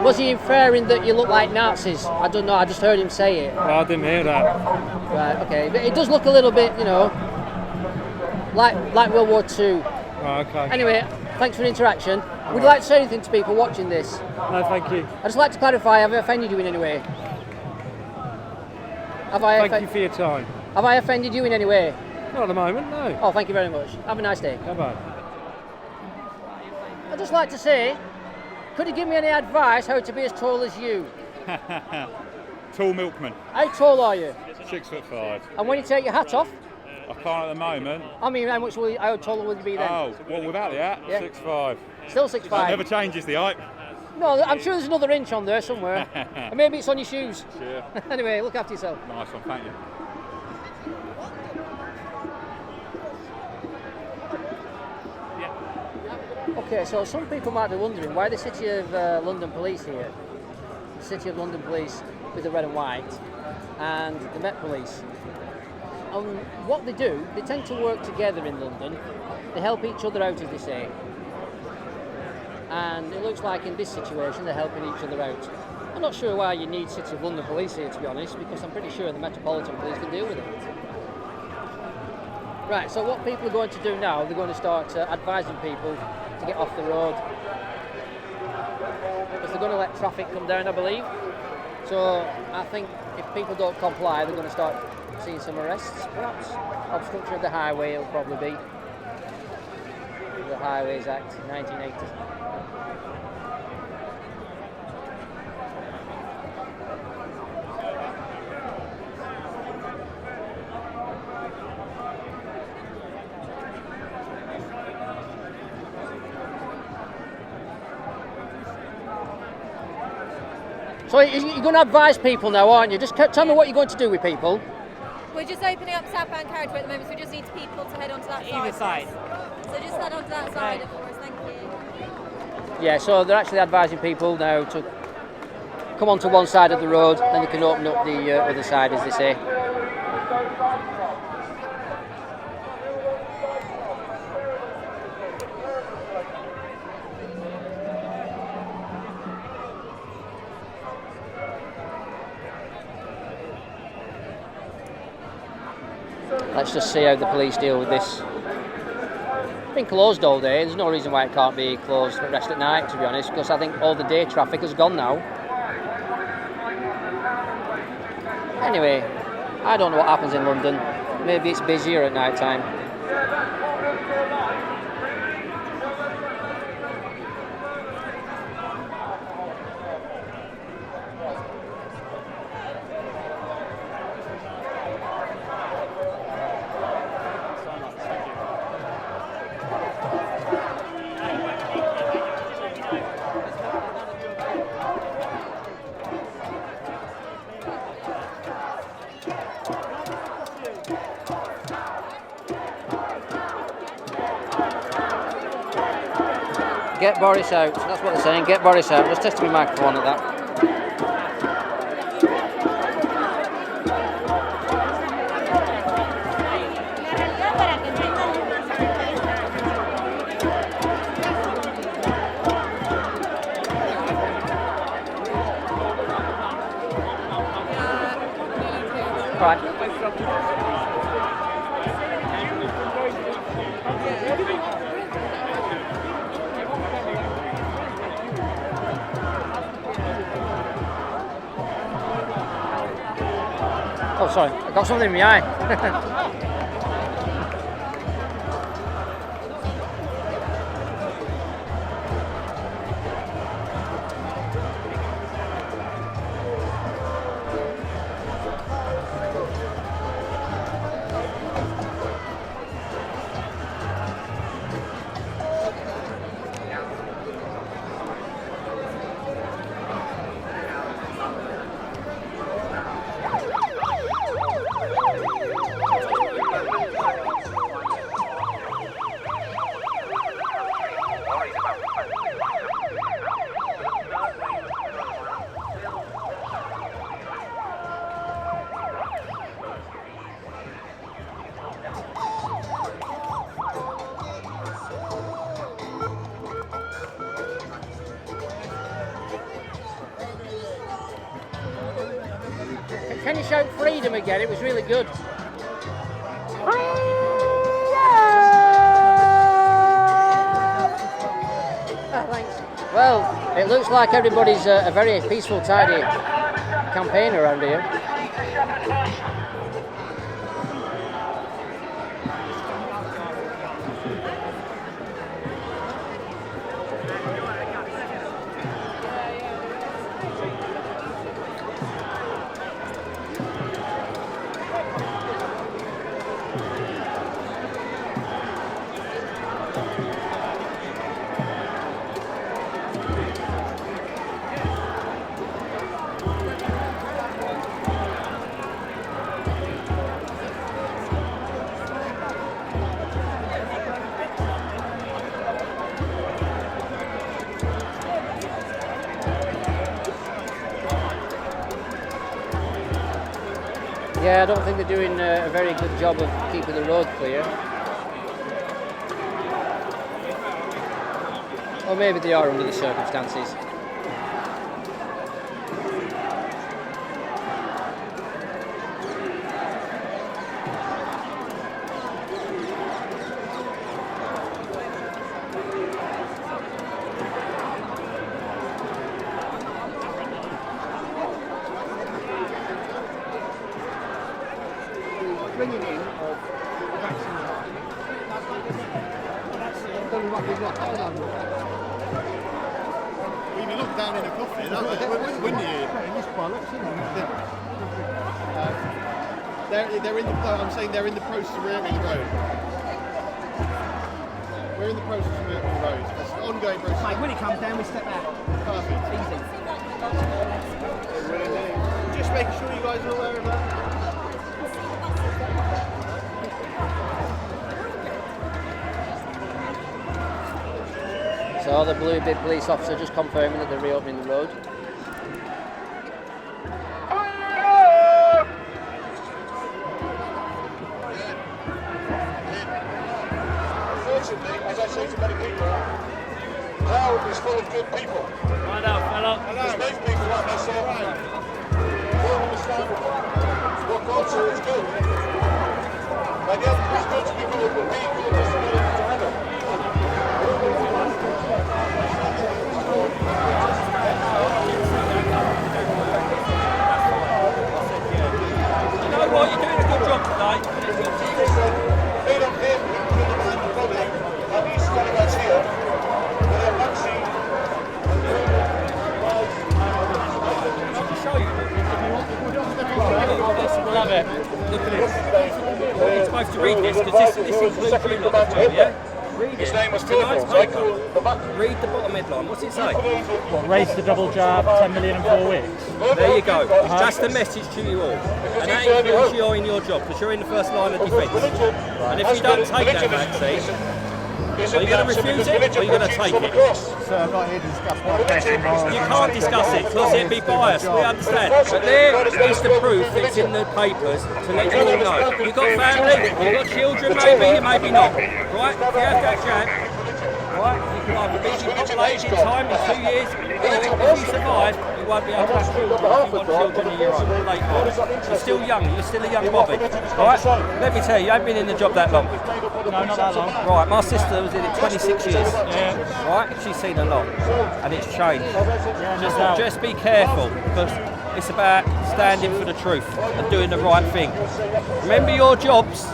Was he inferring that you look like Nazis? I don't know, I just heard him say it. Well, I didn't hear that. Right, okay. But it does look a little bit, you know, like World War II. Oh, okay. Anyway, thanks for the interaction. Would you like to say anything to people watching this? No, thank you. I'd just like to clarify, have I offended you in any way? Thank you for your time. Have I offended you in any way? Not at the moment, no. Oh, thank you very much. Have a nice day. Bye-bye. I'd just like to say, could you give me any advice how to be as tall as you? Tall milkman. How tall are you? 6'5". And when you take your hat off? I can't at the moment. I mean, how tall will you be then? Oh, well, without the hat, Yeah. 6'5". Still 6'5". That never changes the height. No, I'm sure there's another inch on there somewhere. And maybe it's on your shoes. Sure. Anyway, look after yourself. Nice one, thank you. Okay, so some people might be wondering why the City of London Police here, the City of London Police with the red and white, and the Met Police. And what they do, they tend to work together in London. They help each other out, as they say. And it looks like in this situation they're helping each other out. I'm not sure why you need City of London Police here, to be honest, because I'm pretty sure the Metropolitan Police can deal with it. Right, so what people are going to do now, they're going to start advising people to get off the road. Because they're going to let traffic come down, I believe. So I think if people don't comply, they're going to start seeing some arrests, perhaps. Obstruction of the highway, it'll probably be. The Highways Act, 1980. So you're going to advise people now, aren't you? Just tell me what you're going to do with people. We're just opening up southbound carriageway at the moment, so we just need people to head onto that side. Either side. So just head onto that side for us, thank you. Yeah, so they're actually advising people now to come onto one side of the road, then they can open up the other side, as they say. Let's just see how the police deal with this. It's been closed all day. There's no reason why it can't be closed for the rest at night, to be honest, because I think all the day traffic has gone now. Anyway, I don't know what happens in London. Maybe it's busier at night time. Get Boris out. That's what they're saying. Get Boris out. Just testing my microphone at that. Right. Oh, sorry, I got something in my eye. Can you shout freedom again? It was really good. Thanks. Well, it looks like everybody's a very peaceful, tidy campaign around here. Yeah, I don't think they're doing a very good job of keeping the road clear. Or maybe they are under the circumstances. Bringing in of the vaccine line. That's it. Don't look like we've locked down. We'd be locked down in a coffin, wouldn't you? It's bollocks, isn't it? They're in the. I'm saying they're in the process of rearing the road. We're in the process of rearing the road. It's an ongoing process. Mate, when it comes down, we step back. Perfect. Easy. Just making sure you guys are aware of that. So the blue bib police officer just confirming that they're reopening the road. Unfortunately, as I say to many people, hell is full of good people. There's no people like myself who understand what culture is good. And yet it's good to be good, but being good is to get into heaven. You know what, you're doing a good job tonight. They don't hear me in the man of body, and these scallywags here, with their vaccine, show you. Love it. Look at this. You're supposed to read this because this includes you lot as well, yeah? Read it. His name was Tonight's Corporal, so I paper. call the button. Read the bottom headline. What's it say? What, race the double jab, 10 million in 4 weeks? There you go. Just a message to you all. And that includes you in your job because you're in the first line of defence. And if you don't take that vaccine, Are you going to refuse it or are you going to take it? Sir, I'm not here to discuss my personal morals. You can't discuss it because it'd be biased, we understand. But there is the proof that's in the papers to let you all know. You've got family, you've got children maybe, maybe not. Right? If you have that jab, right, you can either be depopulated in time in 2 years, or if you survive, you won't be able to have children if you want children of your own. Later on. You're still young, you're still a young Bobby. Right? Let me tell you, you haven't been in the job that long. No, not that long. Right, my sister was in it 26 years. Yeah. Right? She's seen a lot. And it's changed. Yeah, no doubt. Just be careful, because it's about standing for the truth and doing the right thing. Remember, your jobs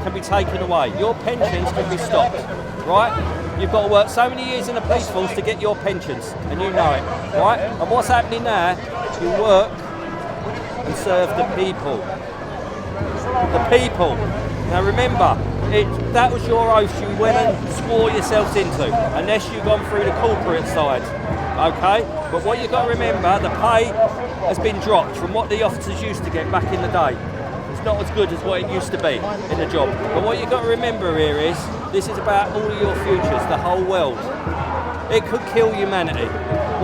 can be taken away. Your pensions can be stopped. Right? You've got to work so many years in the police force to get your pensions, and you know it. Right? And what's happening now, you work and serve the people. The people. Now remember, that was your oath you went and swore yourselves into, unless you've gone through the corporate side. Okay? But what you've got to remember, the pay has been dropped from what the officers used to get back in the day. It's not as good as what it used to be in the job. But what you've got to remember here is, this is about all of your futures, the whole world. It could kill humanity,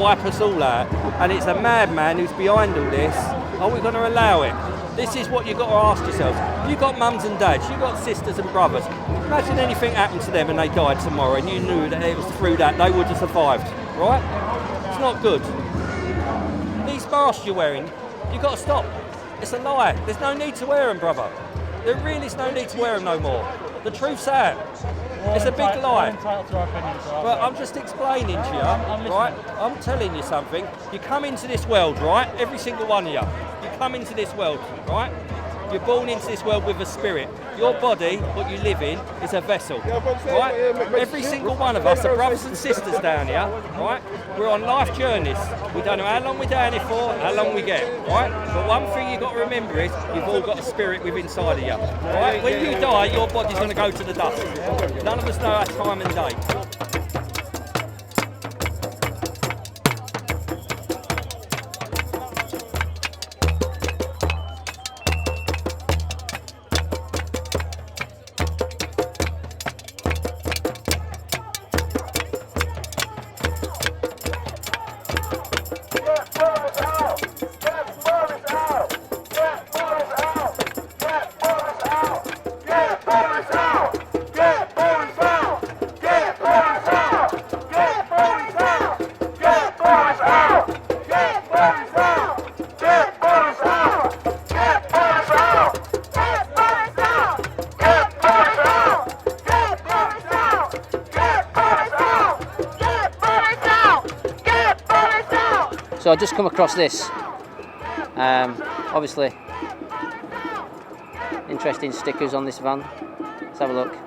wipe us all out, and it's a madman who's behind all this. Are we going to allow it? This is what you've got to ask yourselves. You've got mums and dads, you've got sisters and brothers. Imagine anything happened to them and they died tomorrow and you knew that it was through that they would have survived, right? It's not good. These masks you're wearing, you've got to stop. It's a lie. There's no need to wear them, brother. There really is no need to wear them no more. The truth's out. It's a big lie. But I'm just explaining to you, right? I'm telling you something. You come into this world, right? Every single one of you. You come into this world, right? You're born into this world with a spirit. Your body, what you live in, is a vessel, right? Every single one of us are brothers and sisters down here, right? We're on life journeys. We don't know how long we're down here for, how long we get, right? But one thing you've got to remember is you've all got a spirit within inside of you, right? When you die, your body's going to go to the dust. None of us know our time and date. So I just come across this. Obviously, interesting stickers on this van. Let's have a look.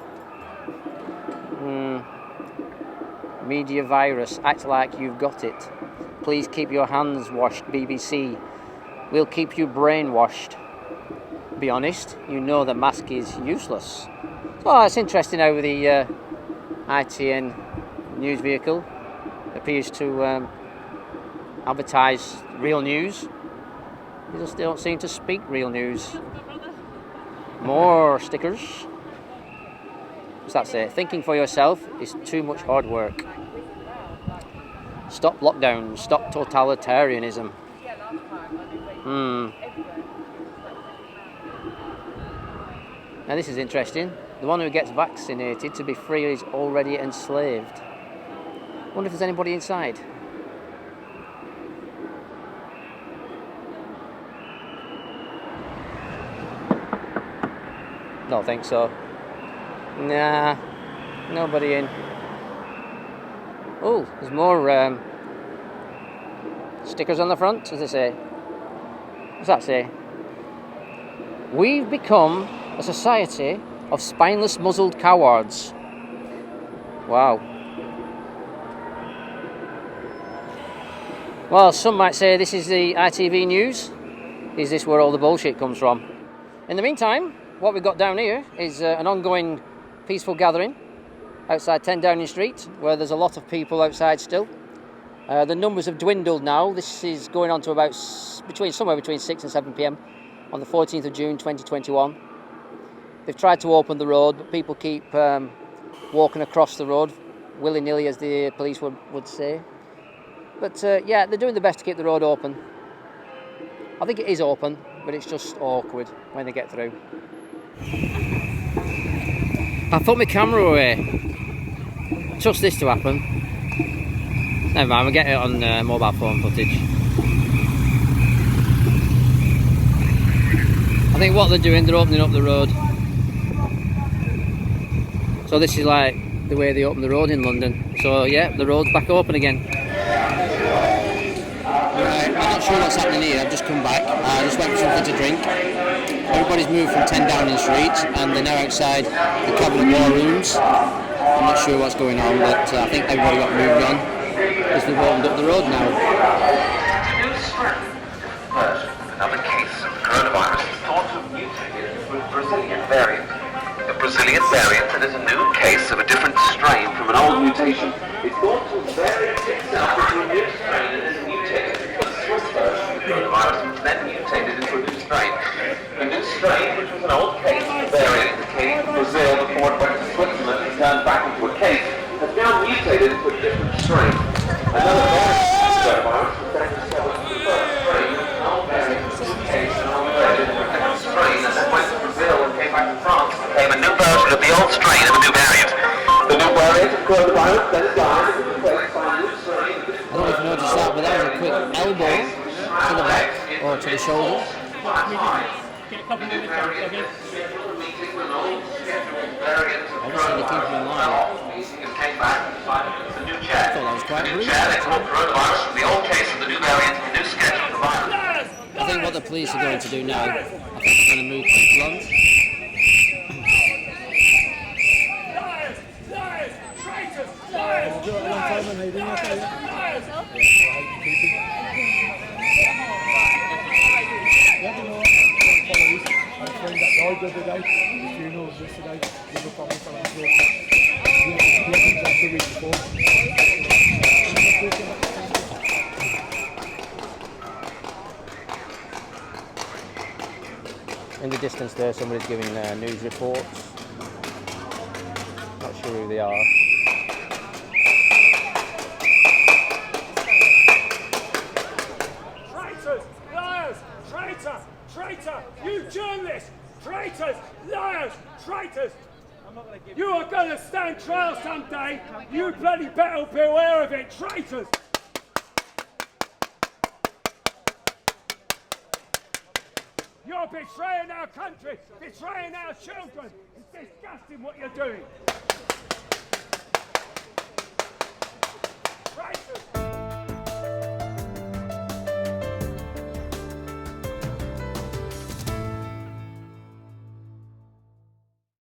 Media virus. Act like you've got it. Please keep your hands washed. BBC. We'll keep you brainwashed. Be honest. You know the mask is useless. Well, it's interesting how the ITN news vehicle appears to advertise real news. They just don't seem to speak real news. More stickers. What's that say? Thinking for yourself is too much hard work. Stop lockdown. Stop totalitarianism. Now this is interesting. The one who gets vaccinated to be free is already enslaved. Wonder if there's anybody inside. Don't think so. Nah, nobody in. Oh, there's more stickers on the front. What does it say? What's that say? We've become a society of spineless, muzzled cowards. Wow. Well, some might say this is the ITV news. Is this where all the bullshit comes from? In the meantime, what we've got down here is an ongoing peaceful gathering outside 10 Downing Street, where there's a lot of people outside still. The numbers have dwindled now. This is going on to about somewhere between 6 and 7 p.m. on the 14th of June 2021. They've tried to open the road, but people keep walking across the road, willy-nilly as the police would say. But yeah, they're doing the best to keep the road open. I think it is open, but it's just awkward when they get through. I put my camera away. Trust this to happen. Never mind, we'll get it on mobile phone footage. I think what they're doing, they're opening up the road. So this is like the way they open the road in London. So yeah, the road's back open again. Right, I'm not sure what's happening here. I've just come back. I just went for something to drink. Everybody's moved from 10 Downing Street and they're now outside the Cabinet War Rooms. I'm not sure what's going on, but I think everybody got moved on because they've opened up the road now. Another case of the coronavirus is thought to have mutated into a Brazilian variant. The Brazilian variant, that is a new case of a different strain from an old mutation, is thought to have varied itself into a new strain and is mutated into a Swiss version of the coronavirus, which then mutated into a new strain. The new strain, which was an old case of the variant that came from Brazil before it went to Switzerland and turned back into a case, has now mutated into a different strain. Another variant of the coronavirus was then discovered as the first strain. Became a new version of the old strain of a new variant. The new variant of coronavirus then died and was replaced by a new strain. I don't know if you noticed that, but that was a quick elbow to the back or to the shoulder. Get a couple of minutes, okay? Obviously they keep him in line. The new chair. I thought that was quite rude. They brought coronavirus from the old case of the new variant to the new schedule of the virus. I think what the police are going to do now, I think they're going to move people on. In the distance there, somebody's giving news reports. Not sure who they are. Traitors! Liars! Traitor! Traitor! You journalists! Traitors! Liars! Traitors! You are going to stand trial someday! You bloody better be aware of it! Traitors! You're betraying our country! Betraying our children! It's disgusting what you're doing!